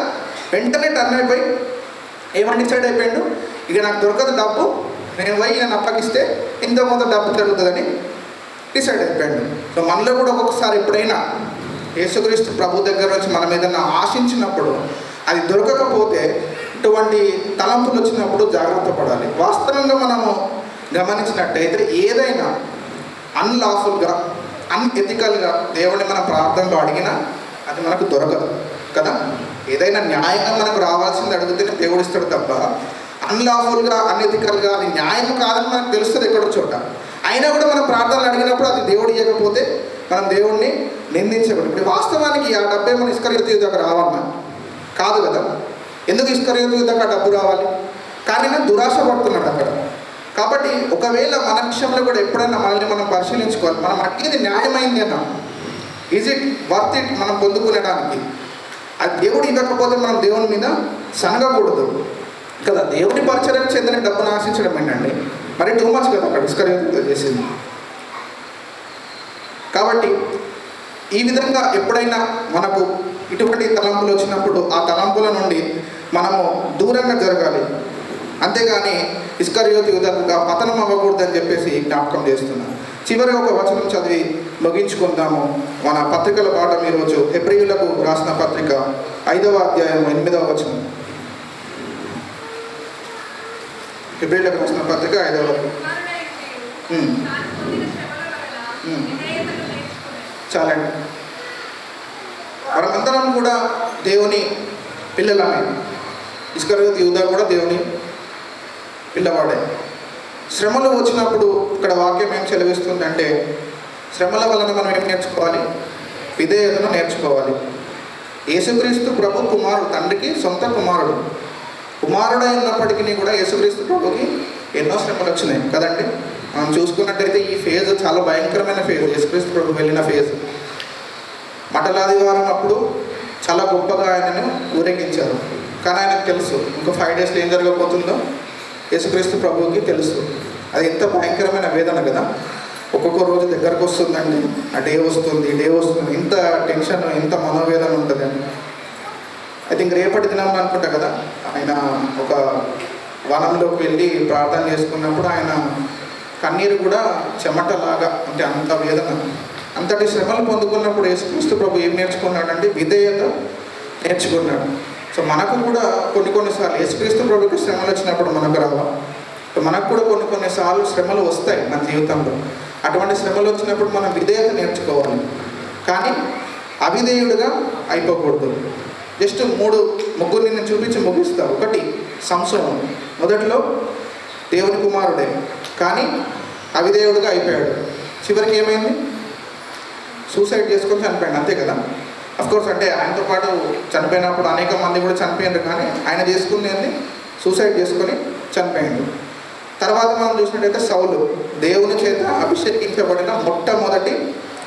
వెంటనే టర్న్ అయిపోయి ఏమని డిసైడ్ అయిపోయాడు, ఇక నాకు దొరకదు డబ్బు, నేను పోయి నేను అప్పగిస్తే ఇంత కొంత డబ్బు జరుగుతుందని డిసైడ్ అయిపోయాడు. సో మనలో కూడా ఒక్కొక్కసారి ఎప్పుడైనా యేసుక్రీస్తు ప్రభు దగ్గర నుంచి మనం ఏదైనా ఆశించినప్పుడు అది దొరకకపోతే ఇటువంటి తలంపులు వచ్చినప్పుడు జాగ్రత్త పడాలి. వాస్తవంగా మనము గమనించినట్టయితే ఏదైనా అన్లాఫుల్గా, అన్ఎథికల్గా దేవుడిని మనం ప్రార్థనలో అడిగినా అది మనకు దొరకదు కదా. ఏదైనా న్యాయంగా మనకు రావాల్సింది అడిగితేనే దేవుడు ఇస్తాడు తప్ప, అన్లాఫుల్గా, అన్ఎథికల్గా అది న్యాయం కాదని మనకు తెలుస్తుంది ఎక్కడో చోట. అయినా కూడా మనం ప్రార్థనలు అడిగినప్పుడు అది దేవుడు ఇవ్వకపోతే మనం దేవుడిని నిందించకూడదు. ఇప్పుడు వాస్తవానికి ఆ డబ్బే మన ఇస్కరియోతు యూదాకు రావాలన్నా కాదు కదా. ఎందుకు ఇస్కరియోతు యూదాకు ఆ డబ్బు రావాలి? కానీ నేను దురాశ పడుతున్నాడు అక్కడ. కాబట్టి ఒకవేళ మన విషయంలో కూడా ఎప్పుడైనా మనల్ని మనం పరిశీలించుకోవాలి. మనం అడిగేది న్యాయమైంది అన్నా, ఈజ్ ఇట్ వర్త్ ఇట్ మనం పొందుకునేడానికి? అది దేవుడు ఇవ్వకపోతే మనం దేవుని మీద సనగకూడదు కదా. దేవుడి పరిచయం చెందిన డబ్బును ఆశించడం ఏంటండి, మరి టూ మచ్ కదా అక్కడ ఇస్కరియోతు చేసింది. కాబట్టి ఈ విధంగా ఎప్పుడైనా మనకు ఇటువంటి తలంపులు వచ్చినప్పుడు ఆ తలంపుల నుండి మనము దూరంగా జరగాలి. అంతేగాని ఇస్కరియోతు యూదాగా పతనం అవ్వకూడదని చెప్పేసి జ్ఞాపకం చేస్తున్నాను. చివరి ఒక వచనం చదివి ముగించుకుందాము మన పత్రికల పాఠం. ఈరోజు హెబ్రీయులకు రాసిన పత్రిక 5వ అధ్యాయం 8వ వచనం. హెబ్రీయులకు రాసిన పత్రిక 5వ చాలండి. మనమందరం కూడా దేవుని పిల్లలమే. ఇస్కరియోతు యూదా కూడా దేవుని పిల్లవాడే. శ్రమలు వచ్చినప్పుడు ఇక్కడ వాక్యం ఏం చెలవిస్తుందంటే, శ్రమల వలన మనం ఏం నేర్చుకోవాలి? విధేయతను నేర్చుకోవాలి. యేసుక్రీస్తు ప్రభు కుమారుడు, తండ్రికి సొంత కుమారుడు. కుమారుడై ఉన్నప్పటికీ కూడా యేసుక్రీస్తు ప్రభుకి ఎన్నో శ్రమలు వచ్చినాయి కదండి. మనం చూసుకున్నట్టయితే ఈ ఫేజ్ చాలా భయంకరమైన ఫేజ్, యేసుక్రీస్తు ప్రభు వెళ్ళిన ఫేజ్. మటలాదివారం అప్పుడు చాలా గొప్పగా ఆయనను ఊరేగించారు. కానీ ఆయనకు తెలుసు ఇంకో 5 daysలో ఏం జరగబోతుందో యేసుక్రీస్తు ప్రభువుకి తెలుసు. అది ఎంత భయంకరమైన వేదన కదా. ఒక్కొక్క రోజు దగ్గరకు వస్తుందండి, ఆ డే వస్తుంది, ఇంత టెన్షన్, ఇంత మనోవేదన ఉంటుందండి. ఐ థింక్ రేపటి దినం అనుకుంటా కదా, ఆయన ఒక వనంలోకి వెళ్ళి ప్రార్థన చేసుకున్నప్పుడు ఆయన కన్నీరు కూడా చెమటలాగా, అంటే అంత వేదన, అంతటి శ్రమలు పొందుకున్నప్పుడు యేసుక్రీస్తు ప్రభు ఏం నేర్చుకున్నాడంటే విధేయత నేర్చుకున్నాడు. సో మనకు కూడా కొన్నిసార్లు యేసుక్రీస్తు ప్రభుకి శ్రమలు వచ్చినప్పుడు మనకు రావా? మనకు కూడా కొన్నిసార్లు శ్రమలు వస్తాయి మన జీవితంలో. అటువంటి శ్రమలు వచ్చినప్పుడు మనం విధేయత నేర్చుకోవాలి. కానీ అవిధేయుడుగా అయిపోకూడదు. జస్ట్ ముగ్గురిని నేను చూపించి ముగిస్తా. ఒకటి సంసోను, మొదట్లో దేవుని కుమారుడే కానీ అవిధేయుడుగా అయిపోయాడు. చివరికి ఏమైంది? సూసైడ్ చేసుకొని చనిపోయాడు, అంతే కదా. అఫ్కోర్స్ అంటే ఆయనతో పాటు చనిపోయినప్పుడు అనేక మంది కూడా చనిపోయారు, కానీ ఆయన చేసుకునేది సూసైడ్ చేసుకొని చనిపోయాడు. తర్వాత మనం చూసినట్టయితే సౌలు, దేవుని చేత అభిషేకించబడిన మొట్టమొదటి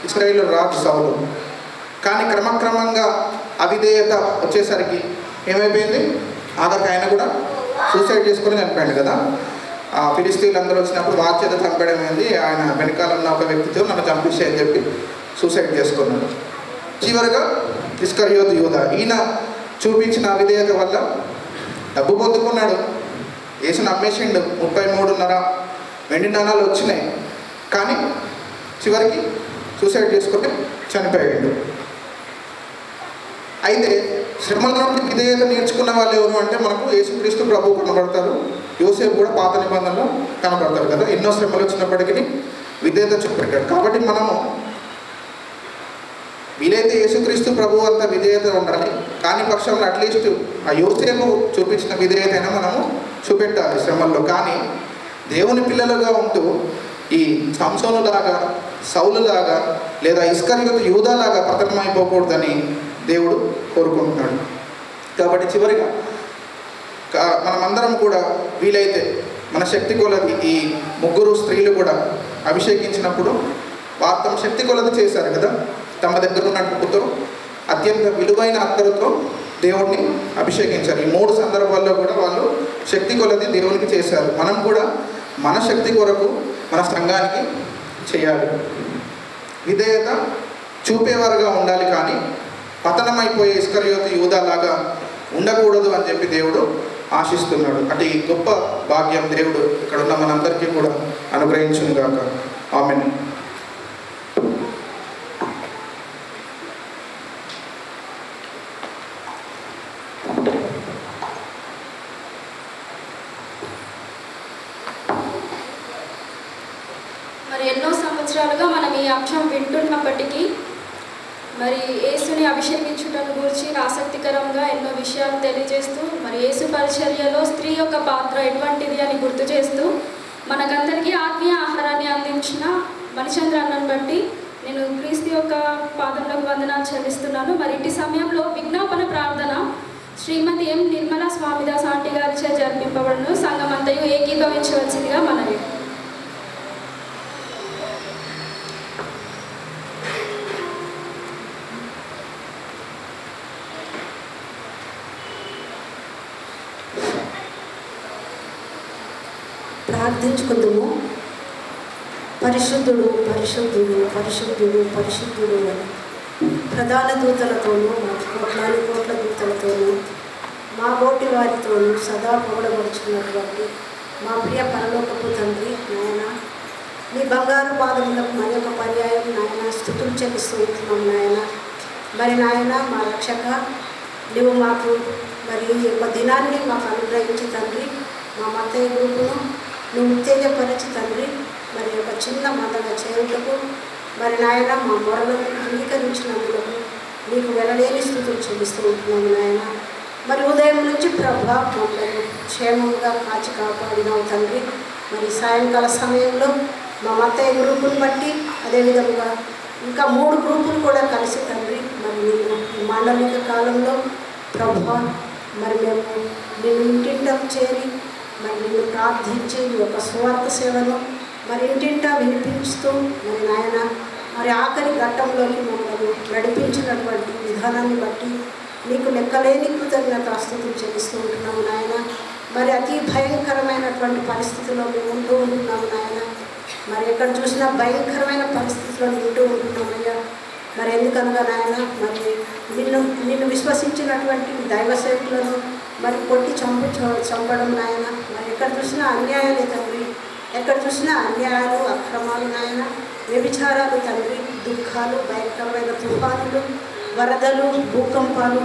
ఇశ్రాయేలు రాజు సౌలు. కానీ క్రమక్రమంగా అవిధేయత వచ్చేసరికి ఏమైపోయింది? ఆఖరికి ఆయన కూడా సూసైడ్ చేసుకొని చనిపోయాడు కదా. ఫిలిస్తీన్లు అందరూ వచ్చినప్పుడు వారి చేత చంపడం అయింది. ఆయన వెనకాల ఉన్న ఒక వ్యక్తితో నన్ను చంపిస్తే అని చెప్పి సూసైడ్ చేసుకున్నాడు. చివరిగా ఇస్కరియోతు యూదా, ఈయన చూపించిన అవిధేయత వల్ల డబ్బు పొందుకున్నాడు, యేసుని అమ్మేసిండు, 33.5 వెండి నాణాలు వచ్చినాయి, కానీ చివరికి సూసైడ్ చేసుకొని చనిపోయాడు. అయితే శ్రమల నుండి విధేయత నేర్చుకున్న వాళ్ళు ఎవరు అంటే మనకు యేసుక్రీస్తు ప్రభువు కనబడతారు, యోసేపు కూడా పాత నిబంధనలో కనబడతారు కదా. ఎన్నో శ్రమలు వచ్చినప్పటికీ విధేయత చూపెట్టాడు. కాబట్టి మనము వీలైతే యేసుక్రీస్తు ప్రభువు అంత విధేయత ఉండాలి, కానీ పక్షంలో అట్లీస్ట్ ఆ యోసేపు చూపించిన విధేయత అయినా మనము చూపెట్టాలి శ్రమల్లో. కానీ దేవుని పిల్లలుగా ఉంటూ ఈ సంసోనులాగా, సౌలులాగా లేదా ఇస్కరియోతు యూదాలాగా పతనమైపోకూడదని దేవుడు కోరుకుంటున్నాడు. కాబట్టి చివరిగా మనమందరం కూడా వీలైతే మన శక్తి కొలది, ఈ ముగ్గురు స్త్రీలు కూడా అభిషేకించినప్పుడు వారు తమ శక్తి కొలది చేశారు కదా. తమ దగ్గర ఉన్న డబ్బుతో అత్యంత విలువైన అత్తరుతో దేవుడిని అభిషేకించారు. ఈ 3 సందర్భాల్లో కూడా వాళ్ళు శక్తి కొలది దేవునికి చేశారు. మనం కూడా మన శక్తి కొరకు మన సంఘానికి చేయాలి. విధేయత చూపేవారుగా ఉండాలి, కానీ పతనమైపోయే ఇస్కరియోతు యూదాలాగా ఉండకూడదు అని చెప్పి దేవుడు ఆశిస్తున్నాడు. అటు ఈ గొప్ప భాగ్యం దేవుడు ఇక్కడ ఉన్న మనందరికీ కూడా అనుగ్రహించును గాక. ఆమేన్. మరి ఎన్నో సంవత్సరాలుగా మనం ఈ అంశం వింటున్నప్పటికీ మరి యేసుని అభిషేకించుటను గురించి ఆసక్తికరంగా ఎన్నో విషయాలు తెలియజేస్తూ మరి యేసు పరిచర్యలో స్త్రీ యొక్క పాత్ర ఎటువంటిది అని గుర్తు చేస్తూ మనకందరికీ ఆత్మీయ ఆహారాన్ని అందించిన మణిచంద్ర అన్నను బట్టి నేను క్రీస్తు యొక్క పాదములకు వందనాలు చెల్లిస్తున్నాను. మరి ఇట్టి సమయంలో విజ్ఞాపన ప్రార్థన శ్రీమతి ఎం నిర్మలా స్వామిదాస్ ఆంటీ గారిచే జరిపింపబడును. సంఘమంతయు ఏకీభవించవలసిందిగా మనవి. ప్రార్థించుకుందాము. పరిశుద్ధుడు పరిశుద్ధుడు పరిశుద్ధుడు పరిశుద్ధుడు అని ప్రధాన దూతలతోనూ, కోట్లాది కోట్ల దూతలతోనూ, మా బోటి వారితోనూ సదా పొగడబడుచున్నటువంటి మా ప్రియ పరలోకపు తండ్రి, నాయన నీ బంగారు పాదములకు మరి ఒక పర్యాయం నాయన స్తుతులు చెల్లిస్తూ ఉంటున్నాం నాయన. మరి నాయన మా రక్షక, నువ్వు మాకు మరి ఈ యొక్క దినాన్ని మాకు అనుగ్రహించి తండ్రి, మా మత్తయ్య గ్రూపును నువ్వు ఉత్తేజపరచి తండ్రి, మరి ఒక చిన్న మందగా చేరుటకు మరి నాయన మా మొరలను అంగీకరించినందుకు నీకు వెలలేని స్థుతులు చెల్లిస్తూ ఉంటున్నాము నాయన. మరి ఉదయం నుంచి ప్రభా మమ్మల్ని క్షేమంగా కాచి కాపాడినావు తండ్రి. మరి సాయంకాల సమయంలో మా మత్తయ్య గ్రూపుని బట్టి అదేవిధంగా ఇంకా 3 గ్రూపులు కూడా కలిసి తండ్రి మరి నేను ఈ మాండలిక కాలంలో ప్రభా మరి మేము నేను ఇంటింటా చేరి మరి నిన్ను ప్రార్థించి ఈ యొక్క సువార్త సేవను మరి ఇంటింటా వినిపిస్తూ మరి నాయన మరి ఆఖరి ఘట్టంలోకి మమ్మల్ని నడిపించినటువంటి విధానాన్ని బట్టి నీకు లెక్కలేని కృతజ్ఞతాస్తుతులు చెల్లిస్తూ ఉంటున్నాము నాయన. మరి అతి భయంకరమైనటువంటి పరిస్థితుల్లో మేము ఉంటూ ఉంటున్నాము నాయన. మరి ఎక్కడ చూసినా భయంకరమైన పరిస్థితుల్లో ఉంటూ ఉంటున్నామయ్యా. మరి ఎందుకనగా నాయన మరి నిన్ను విశ్వసించినటువంటి దైవ సేవకులను మరి కొట్టి చంపడం నాయన. మరి ఎక్కడ చూసినా అన్యాయాలే తండ్రి, ఎక్కడ చూసినా అన్యాయాలు, అక్రమాలు నాయన, వ్యభిచారాలు తండ్రి, దుఃఖాలు, భయంకరమైన తుఫానులు, వరదలు, భూకంపాలు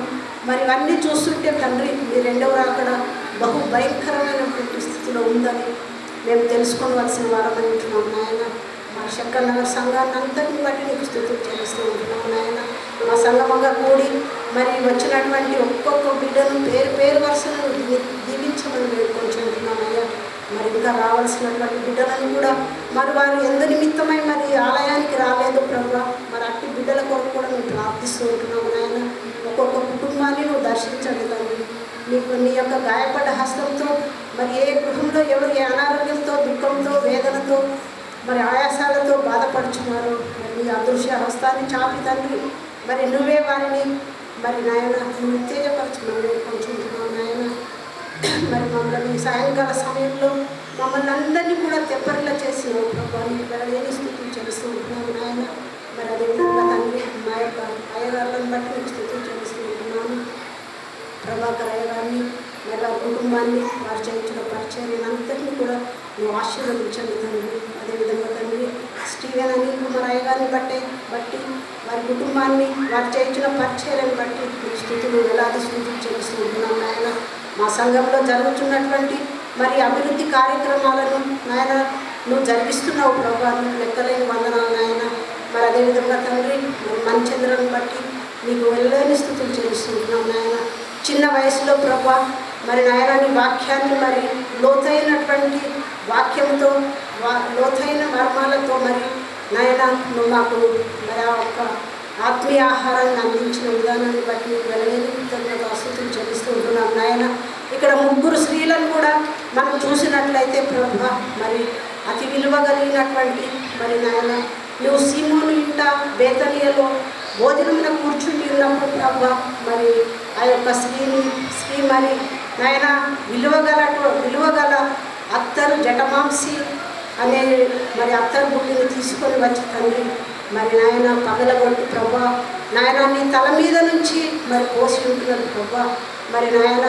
మరి ఇవన్నీ చూస్తుంటే తండ్రి మీ రెండవ రాకడ బహు భయంకరమైనటువంటి స్థితిలో ఉందని మేము తెలుసుకోవలసిన వారమని ఉంటున్నాం నాయన. మా శంకర్ నగర్ సంఘాన్ని అంతటిని బట్టి నీకు స్తుతులు చెల్లిస్తూ ఉంటున్నాం నాయన. మా సంగమంగా కూడి మరి వచ్చినటువంటి ఒక్కొక్క బిడ్డను పేరు పేరు వరుసను దీవించమని వేడుకొంచుకుంటున్నామయ్యా. మరి ఇంకా రావాల్సినటువంటి బిడ్డలను కూడా మరి వారు ఎందు నిమిత్తమై మరి ఆలయానికి రాలేదు ప్రభు, మరి అట్టి బిడ్డల కొరకు కూడా మేము ప్రార్థిస్తూ ఉంటున్నాము నాయన. ఒక్కొక్క కుటుంబాన్ని నువ్వు దర్శించండి తండ్రి. నీకు నీ యొక్క గాయపడ్డ హస్తంతో మరి ఏ గృహంలో ఎవరు ఏ అనారోగ్యంతో, దుఃఖంతో, వేదనతో, మరి ఆయాసాలతో బాధపడుచున్నారో మరి నీ అదృశ్య హస్తాన్ని చాపి తండ్రి మరి నువ్వే వారిని మరి నాయన నువ్వు ఉత్తేజపరచున్నావు వేడుకొంచుకుంటున్నావు నాయన. మరి మమ్మల్ని సాయంకాల సమయంలో మమ్మల్ని అందరినీ కూడా తెప్పరిలా చేసినావు ప్రభావ, నీకు వెళ్ళలేని స్థితిని చెల్లిస్తూ ఉంటున్నాము నాయన. మరి అదేవిధంగా తండ్రి మా యొక్క అయ్యగారులను బట్టి నీకు స్థితిని చెల్లిస్తూ ఉంటున్నాను. ప్రభాకర్ అయ్యగారిని మరి వారి కుటుంబాన్ని వారు చేయించిన పరిచర్యనంతటినీ కూడా నువ్వు ఆశీర్వదించండి తండ్రి. అదేవిధంగా తండ్రి స్టీవెన్ అనిల్ కుమార్ అయ్యగారిని బట్టి వారి కుటుంబాన్ని వారు చేయించిన పరిచర్యను బట్టి నీ స్థితులు ఎలాంటి స్థితిని చెల్లిస్తూ ఉంటున్నాము నాయన. మా సంఘంలో జరుగుతున్నటువంటి మరి అభివృద్ధి కార్యక్రమాలను నాయన నువ్వు జరిగిస్తున్నావు ప్రభావ, లెక్కలేని వందనాలు నాయన. మరి అదేవిధంగా తండ్రి మణిచంద్రను బట్టి నీకు వెళ్ళలేని స్థితులు చెల్లిస్తున్నావు నాయన. చిన్న వయసులో ప్రభా మరి నాయన నీ వాక్యాన్ని మరి లోతైనటువంటి వాక్యంతో లోతైన మర్మాలతో మరి నాయన నువ్వు మాకు మరి ఆ ఒక్క ఆత్మీయ ఆహారాన్ని అందించిన విధానాన్ని బట్టి నీకు వెళ్ళలేని స్థితులు చెల్లిస్తూ ఉంటున్నాం నాయన. ఇక్కడ 3 స్త్రీలను కూడా మనం చూసినట్లయితే ప్రభా మరి అతి విలువ కలిగినటువంటి మరి నాయన నువ్వు సీమోను ఇంట బేతనియలో భోజనంలో కూర్చుని ఉన్నప్పుడు ప్రభా మరి ఆ యొక్క స్త్రీ మరి నాయన విలువగల అత్తరు జటమాంసి అనే మరి అత్తరు గుడ్డిని తీసుకొని వచ్చి తండ్రి మరి నాయన పగలగొట్టి ప్రభా నాయన నీ తల మీద నుంచి మరి పోసి ఉంటున్నాడు ప్రభా. మరి నాయన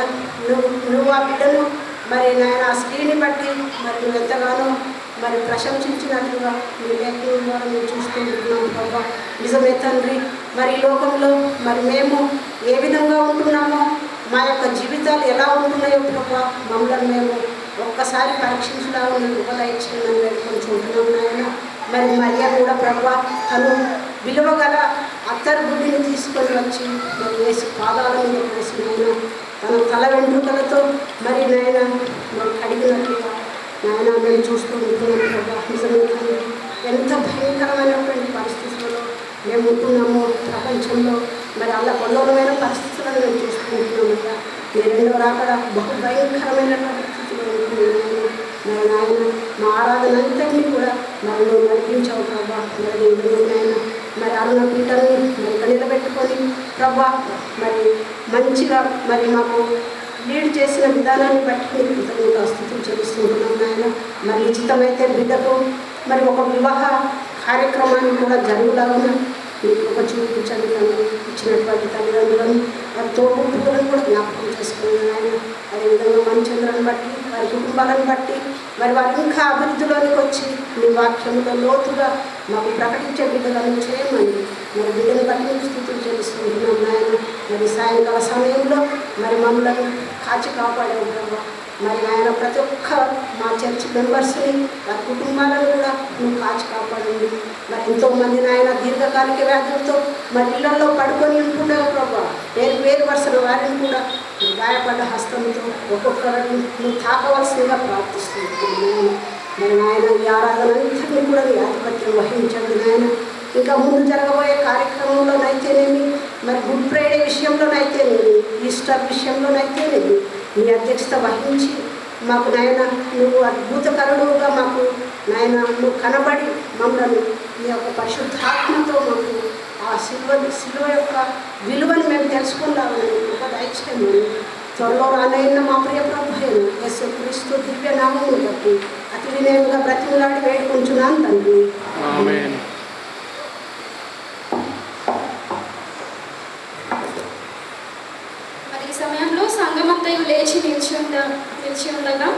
నువ్వు ఆ బిడ్డను మరి నాయన ఆ స్త్రీని బట్టి మరి నువ్వు ఎంతగానో మరి ప్రశంసించినట్లుగా నీ లేఖనం ద్వారా మేము చూసుకుంటున్నాం ప్రభా. నిజమే తండ్రి, మరి ఈ లోకంలో మరి మేము ఏ విధంగా ఉంటున్నామో మా యొక్క జీవితాలు ఎలా ఉంటున్నాయో ప్రభా మమ్మల్ని మేము ఒక్కసారి పరీక్షించడానికి ఉపదయించమని వేడుకొంచుకుంటున్నాం నాయన. మరి మరియా కూడా ప్రభా తను విలువగల అత్తరు గుడ్డిని తీసుకొని వచ్చి మరి వేసి పాదాల మీద వేసిన తన తల వెంట్రుకలతో మరి నాయన మరి కడిగినట్లుగా నాయన మేము చూస్తూ ఉంటున్నాం ప్రభా. నిజమే ఎంత భయంకరమైనటువంటి పరిస్థితులలో మేము ఉంటున్నామో ప్రపంచంలో మరి అలా కొల్లమైన పరిస్థితులను మేము చూసుకుంటున్నాము కదా. ఈ రెండో రాకడ బహు భయంకరమైనటువంటి స్థితిలో ఉంటున్నాము నాయన. మా ఆరాధన అంతటినీ కూడా మరి నువ్వు నడిపించావు ప్రభా. మరి నాయన మరి అరుణ పీఠాన్ని మరి ఇక్కడ నిలబెట్టుకొని ప్రభా మరి మంచిగా మరి మాకు లీడ్ చేసిన విధానాన్ని బట్టి మీకు స్థితిని చెల్లిస్తుంటున్నాం నాయన. మరి ఉచితమైతే బిడ్డకు మరి ఒక వివాహ కార్యక్రమాన్ని కూడా జరుగులాగా మీకు ఒక చూపించండి తండ్రి. ఇచ్చినటువంటి తల్లిదండ్రులను వారి తోబుట్టులను కూడా జ్ఞాపకం చేసుకున్నాను ఆయన. అదేవిధంగా మణిచంద్రను బట్టి వారి కుటుంబాలను బట్టి మరి వారు ఇంకా అభివృద్ధిలోనికి వచ్చి మీ వాక్యంలో లోతుగా మాకు ప్రకటించే బిడ్డలను చేయమని మరి బిడ్డను బట్టి మీకు స్థితులు చెల్లిస్తున్నాం నాయన. మరి సాయంకాల సమయంలో మరి మమ్మల్ని కాచి కాపాడే ప్రభావ. మరి ఆయన ప్రతి ఒక్క మా చర్చ్ మెంబర్స్ని వారి కుటుంబాలను కూడా నువ్వు కాచి కాపాడండి. మరి ఎంతోమంది నాయన దీర్ఘకాలిక వ్యాధులతో మరి ఇళ్లలో పడుకొని ఉంటున్నావు ప్రభావ. వేరు వరుసల వారిని కూడా గాయపడ్డ హస్తంతో ఒక్కొక్కరిని నువ్వు తాకవలసిందిగా ప్రార్థిస్తున్నాను. మరి నాయన ఈ ఆరాధన అంతటినీ కూడా నీ ఆధిపత్యం వహించండి నాయన. ఇంకా ముందు జరగబోయే కార్యక్రమంలోనైతేనేమి మరి గుడ్ ఫ్రైడే విషయంలోనైతేనేమి ఈస్టర్ విషయంలోనైతేనేమి నీ అధ్యక్షత వహించి మాకు నాయన నువ్వు అద్భుతకరుడుగా మాకు నాయన నువ్వు కనబడి మమ్మల్ని నీ యొక్క పరిశుద్ధాత్మతో మాకు ఆ శిలువ యొక్క విలువను మేము తెలుసుకున్నామని ఒక దయచేయమని త్వరలో రానైన మా ప్రియ ప్రభువైన యేసుక్రీస్తు దివ్య నామమును బట్టి అతి వినయంగా బ్రతిమలాడి వేడుకుంటున్నాను తండ్రి. ఆమేన్. మరి ఈ సమయంలో సంఘమంతయు లేచి నిలిచి ఉండగా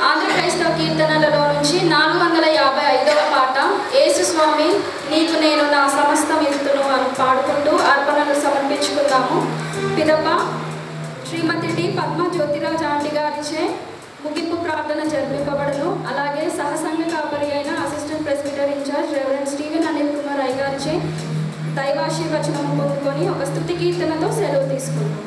ఆంధ్ర క్రైస్తవ కీర్తనలలో నుంచి 455వ పాట యేసు స్వామి నీకు నేను నా సమస్త మిత్తును అని పాడుకుంటూ అర్పణలు సమర్పించుకుందాము. పిదప శ్రీమతి టి పద్మ జ్యోతిరాజ్ ఆంటీ గారిచే ముగింపు ప్రార్థన జరిపింపబడును. అలాగే సహసంఘ కాపరి అయిన assistant president incharge reverend Steven Anil Kumar అయ్య గారిచే దైవాశీర్వచనం పొందుకొని ఒక స్తుతి కీర్తనతో సెలవు తీసుకుందాం.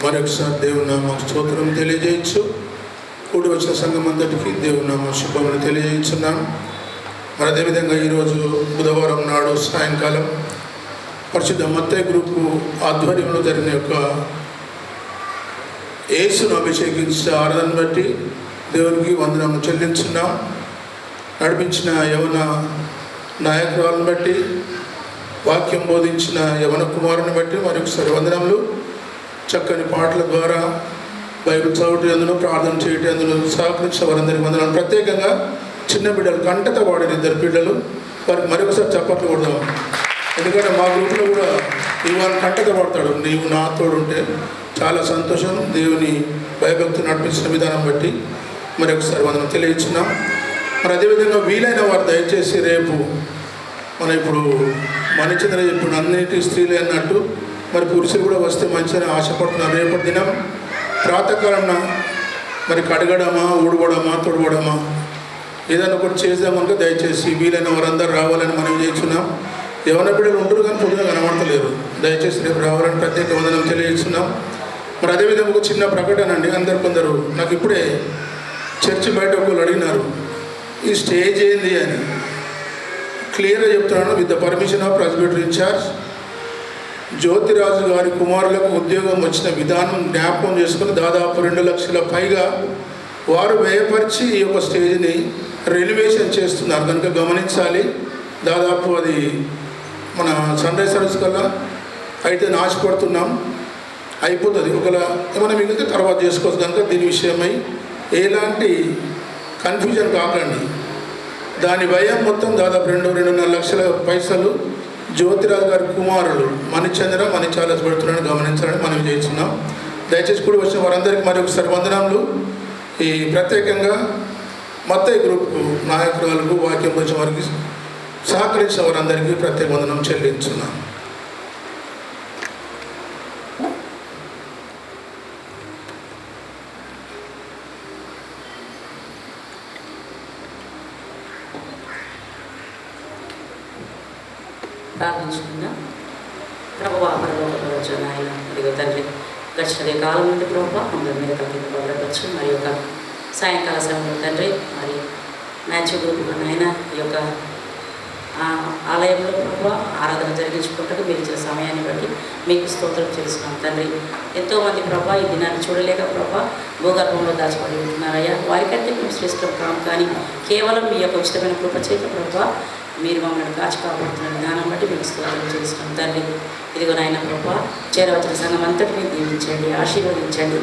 మరొకసారి దేవుని నామం స్తోత్రం తెలియజేయచ్చు. కూడి వచ్చిన సంఘం అంతటికి దేవుని నామం శుభములు తెలియజేస్తున్నాం. మరి అదేవిధంగా ఈరోజు బుధవారం నాడు సాయంకాలం పరిశుద్ధ మత్తయి గ్రూపు ఆధ్వర్యంలో జరిగిన యొక్క యేసును అభిషేకించే ఆరాధన బట్టి దేవునికి వందనము చెల్లించున్నాం. నడిపించిన యవన నాయకురాలను బట్టి, వాక్యం బోధించిన యవన కుమారుని బట్టి మరొకసారి వందనములు. చక్కని పాటల ద్వారా బైబిల్ చదువుట ఎందులో, ప్రార్థన చేయటం ఎందులో సహకరించిన వారందరికీ వందనాలు. ప్రత్యేకంగా చిన్న బిడ్డలు కంటతో వాడారు, 2 బిడ్డలు. వారికి మరొకసారి చప్పట్లు కొడదాం. ఎందుకంటే మా గ్రూప్లో కూడా ఇవాళ కంటతో పడతాడు. నీవు నా తోడు ఉంటే చాలా సంతోషం. దేవుని భయభక్తులు నడిపించిన విధానం బట్టి మరి ఒకసారి మనం తెలియచున్నాం. మరి అదేవిధంగా వీలైన వారు దయచేసి రేపు ఇప్పుడు మణిచంద్ర ఇప్పుడు అన్నిటి స్త్రీలే అన్నట్టు మరి పురుషులు కూడా వస్తే మంచిదని ఆశపడుతున్నారు. రేపటి దినం ప్రాతకాలం మరి కడగడమా, ఊడగడమా, తొడగడమా ఏదైనా ఒకటి చేద్దాం కనుక దయచేసి వీలైన వారందరూ రావాలని మనం చేస్తున్నాం. యవన బిడ్డలు ఉంటారు కానీ పొద్దున కనబడతలేరు. దయచేసి రేపు రావాలని ప్రత్యేక వందనం తెలియజేస్తున్నాం. మరి అదేవిధంగా ఒక చిన్న ప్రకటన అండి. కొందరు నాకు ఇప్పుడే చర్చి బయట ఒకళ్ళు అడిగినారు ఈ స్టేజ్ ఏంది అని. క్లియర్గా చెప్తున్నాను. With the permission of president incharge Jyothiraju గారి కుమారులకు ఉద్యోగం వచ్చిన విధానం జ్ఞాపకం చేసుకుని దాదాపు 2 లక్షల పైగా వారు వ్యయపరిచి ఈ యొక్క స్టేజ్ని రెనోవేషన్ చేస్తున్నారు కనుక గమనించాలి. దాదాపు అది మన సన్ రైజ్ సర్వీస్ కల్లా అయితే ఆశపడుతున్నాం. అయిపోతుంది. ఒకవేళ ఏమైనా మిగిలితే తర్వాత చేసుకోవచ్చు కనుక దీని విషయమై ఎలాంటి కన్ఫ్యూజన్ కాకండి. దాని వ్యయం మొత్తం దాదాపు 2-2.5 లక్షల పైసలు జ్యోతిరాజు గారి కుమారులు మణిచంద్ర మణిచాలస్ పెడుతున్నారని గమనించాలని మనం చేస్తున్నాం. దయచేసి కూడా వచ్చిన వారందరికీ మరి ఒకసారి వందనాలు. ఈ ప్రత్యేకంగా మత్తయి గ్రూప్ నాయకురాలకు వాక్యం వచ్చిన వారికి సహకరించిన వారందరికీ ప్రత్యేక వందనం చెల్లించున్నాం. ప్రార్థించుకుందాం. ప్రభువా పరలోకపు నాయన ఇదిగో తండ్రి గడిచిన కాలం నుండి ప్రభువా అందరి మీద కలిగిన భద్రపరచు. మరి యొక్క సాయంకాల సమయంలో తండ్రి మరి మ్యాచ్ గ్రూప్ నాయన ఈ యొక్క ఆలయంలో ప్రభువా ఆరాధన జరిగించుకుంటూ మీరు ఇచ్చిన సమయాన్ని బట్టి మీకు స్తోత్రం చేస్తున్నాం తండ్రి. ఎంతోమంది ప్రభా ఈ దినాన్ని చూడలేక ప్రభా భూగర్భంలో దాచిపడి ఉంటున్నారయ్యా. వారికంటే మేము శ్రేష్టం కాము కానీ కేవలం మీ యొక్క ఉచితమైన కృప చేత ప్రభా మీరు మమ్మల్ని కాచి కాపాడుతున్న విధానం బట్టి మీకు స్తోత్రం చేస్తున్నాం తండ్రి. ఇదిగో నాయన ప్రభా చేరవచ్చిన సంఘం అంతటినీ దీవించండి, ఆశీర్వదించండి.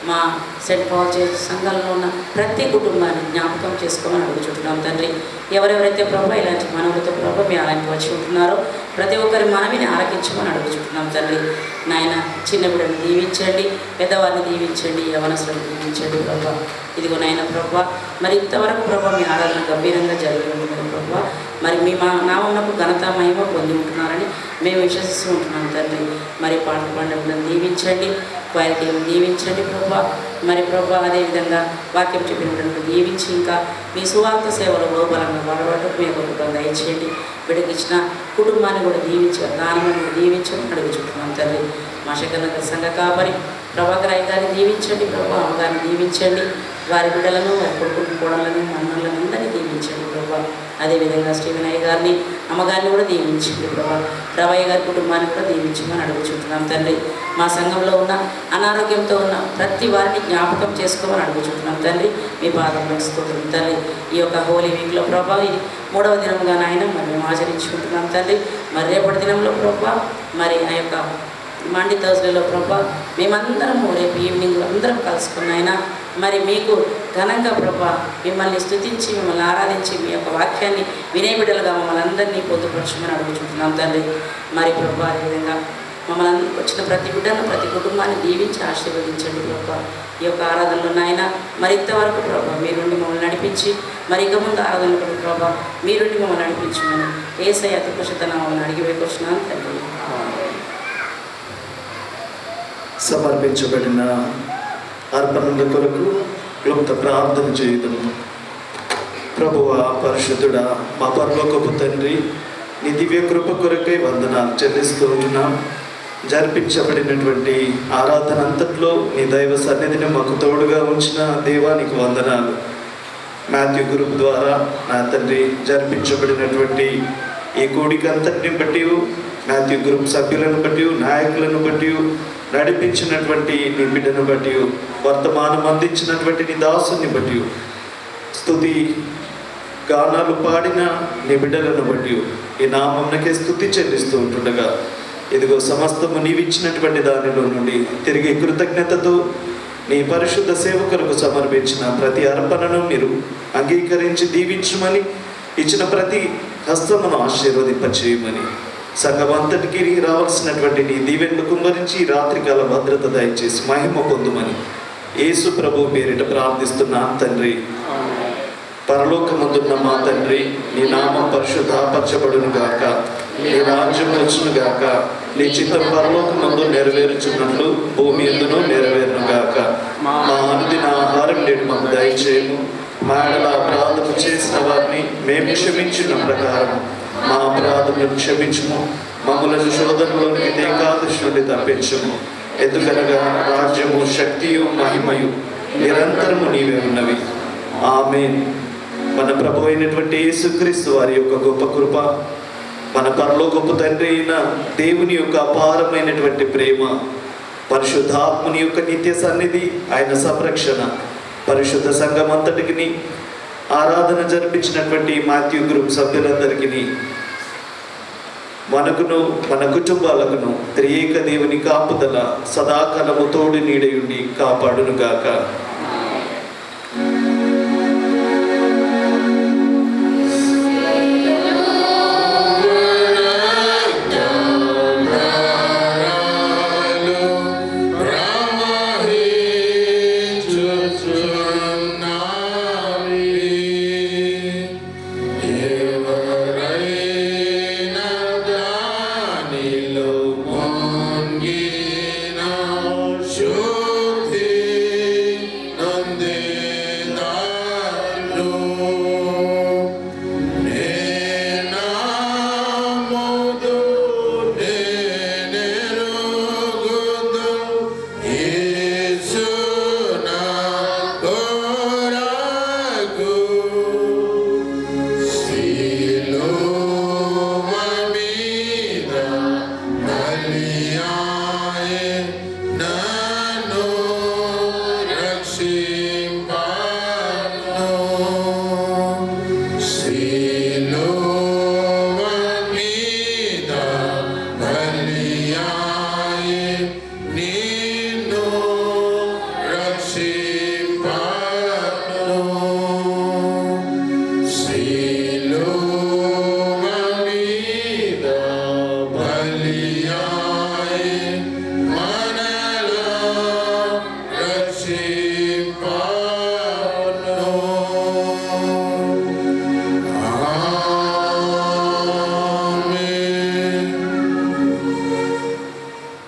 మా సెంట్ పాల్ చర్చ్ సంఘంలో ఉన్న ప్రతి కుటుంబాన్ని జ్ఞాపకం చేసుకోమని అడుగుచుంటున్నాం తండ్రి. ఎవరెవరైతే ప్రభా ఇలాంటి మనవులతో ప్రభా మీ అలాంటి వచ్చి ఉంటున్నారో ప్రతి ఒక్కరి మనవిని ఆలకించమని అడుగుచుంటున్నాం తండ్రి. నాయన చిన్న బిడ్డను దీవించండి, పెద్దవారిని దీవించండి, యవనస్తులను దీవించండి ప్రభా. ఇదిగో నాయన ప్రభా మరి ఇంతవరకు ప్రభా మీ ఆరాధన గంభీరంగా జరిగి ఉంటుంది ప్రభా. మరి మీ మా నామమునకు ఘనత మహిమ పొంది ఉంటున్నారని మేము విశ్వసిస్తూ ఉంటున్నాం తండ్రి. మరి పాటలు పండుగలను దీవించండి, వారికి దీవించండి ప్రభా. మరి ప్రభా అదేవిధంగా వాక్యం చెప్పినటువంటి దీవించి ఇంకా మీ సువార్త సేవలో బలంగా వాడబడటం మీ యొక్క దయచేయండి. బిడ్డకి ఇచ్చిన కుటుంబాన్ని కూడా దీవించి దానమని కూడా దీవించమని అడుగుచుంటున్నాం తండ్రి. మా శంకరనగర్ సంఘ కాపరి ప్రభాకర్ అయ్య గారిని దీవించండి ప్రభా. అమ్మగారిని దీవించండి, వారి బిడ్డలను వారి కొడుకుని కోడలను మన్నలను అందరినీ దీవించండి ప్రభా. అదేవిధంగా స్టీవెన్ అయ్య గారిని అమ్మగారిని కూడా దీవించండి ప్రభా. రవయ్య గారి కుటుంబాన్ని కూడా దీవించమని అడుగుచుంటున్నాం తండ్రి. మా సంఘంలో ఉన్న అనారోగ్యంతో ఉన్న ప్రతి వారిని జ్ఞాపకం చేసుకోమని అడుగుచుంటున్నాం తండ్రి. మీ పాదంలో స్తోత్రం తండ్రి. ఈ యొక్క హోలీ వీక్లో ప్రభా ఇది 3వ దినంగా నాయన మరి మేము ఆచరించుకుంటున్నాం తండ్రి. మరి రేపటి దినంలో ప్రభా మరి ఆ యొక్క మండి థర్స్డేలో ప్రభా మేమందరము రేపు ఈవినింగ్ అందరం కలుసుకున్నాయినా మరి మీకు ఘనంగా ప్రభా మిమ్మల్ని స్తుతించి మిమ్మల్ని ఆరాధించి మీ యొక్క వాక్యాన్ని వినే బిడ్డలుగా మమ్మల్ని అందరినీ పొందుపరచమని అడుగుచుంటున్నాం తండ్రి. మరి ప్రభా అదేవిధంగా మమ్మల్ని వచ్చిన ప్రతి బిడ్డను ప్రతి కుటుంబాన్ని దీవించి ఆశీర్వదించండి ప్రభా. ఈ యొక్క ఆరాధనలో నాయన మరి ఇంతవరకు ప్రభా మీరుండి మమ్మల్ని నడిపించి మరి ఇక ముందు ఆరాధనలో ప్రభా మీరుండి మమ్మల్ని నడిపించమని యేసయ్య అతి పరిశుద్ధ నామమున అడిగి వేడుకొస్తున్నాను తండ్రి. సమర్పించబడిన అర్పణల కొరకు క్లుప్త ప్రార్థన చేయదము. ప్రభువా పరిశుద్ధుడా మా పరలోకపు తండ్రి, నీ దివ్య కృప కొరకై వందనాలు చెల్లిస్తూ ఉన్నాం. జరిపించబడినటువంటి ఆరాధన అంతట్లో నీ దైవ సన్నిధిని మాకు తోడుగా ఉంచిన దేవానికి వందనాలు. మాథ్యూ గ్రూప్ ద్వారా నా తండ్రి జరిపించబడినటువంటి ఈ కూడిక అంతటిని బట్టి, మాథ్యూ గ్రూప్ సభ్యులను బట్టి, నాయకులను బట్టి, నడిపించినటువంటి నీ బిడ్డను బట్టి, వర్తమానం అందించినటువంటి నీ దాసుని బట్టి, స్తుతి గానాలు పాడిన నీ బిడ్డలను బట్టి ఈ నామమునకే స్తుతి చెల్లిస్తూ ఉంటుండగా ఇదిగో సమస్తము నీవిచ్చినటువంటి దానిలో నుండి తిరిగి కృతజ్ఞతతో నీ పరిశుద్ధ సేవకులకు సమర్పించిన ప్రతి అర్పణను మీరు అంగీకరించి దీవించమని, ఇచ్చిన ప్రతి హస్తమును ఆశీర్వదింపచేయమని, సంఘమంతటికి రావాల్సినటువంటి నీ దీవెనలు కుమ్మరించి రాత్రికాల భద్రత దయచేసి మహిమ పొందుమని యేసు ప్రభు పేరిట ప్రార్థిస్తున్నాను తండ్రి. పరలోకమందున్న మా తండ్రి, నీ నామం పరిశుద్ధపరచబడును గాక, నీ రాజ్యం వచ్చును గాక, నీ చిత్తం పరలోకమందు నెరవేరుచున్నట్లు భూమి యందును నెరవేరును గాక. మా అనుదిన ఆహారం నేడు మాకు దయచేయము. మా ఎడల అపరాధము చేసిన వారిని మేము క్షమించిన ప్రకారం మా అపరాధములను క్షమించుము. మమ్మలను శోధనలోనికి ఏకాదశి నుండి తప్పించుము. ఎందుకనగా రాజ్యము, శక్తియు, మహిమయు నిరంతరము నీవే ఉన్నవి. ఆమేన్. మన ప్రభు అయినటువంటి యేసుక్రీస్తు వారి యొక్క గొప్ప కృప, మన పరలోకపు తండ్రి అయిన దేవుని యొక్క అపారమైనటువంటి ప్రేమ, పరిశుద్ధాత్మని యొక్క నిత్య సన్నిధి, ఆయన సంరక్షణ, పరిశుద్ధ సంఘం అంతటికి ఆరాధన జరిపించినటువంటి మాథ్యూ గ్రూప్ సభ్యులందరికీ, మనకును మన కుటుంబాలకును త్రియేక దేవుని కాపుదల సదాకాలము తోడు నీడయుండి కాపాడును గాక.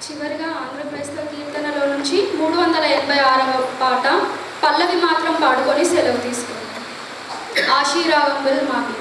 చివరిగా ఆంధ్రప్రదేశ్లో కీర్తనలో నుంచి 386వ పాట పల్లవి మాత్రం పాడుకొని సెలవు తీసుకుంటాం. ఆశీర్వాదంబుల్ మా మీద.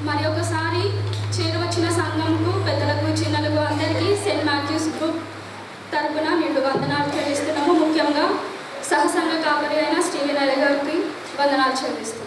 మరి ఒకసారి చేరువచ్చిన సంఘంకు, పెద్దలకు, చిన్నలకు అందరికీ సెయింట్ మాథ్యూస్ గ్రూప్ తరపున నిండు వందనాలు చెల్లిస్తున్నాము. ముఖ్యంగా సహసంఘ కాపరి అయిన స్టీవెన్ అయ్య గారికి వందనాలు చెల్లిస్తున్నాము.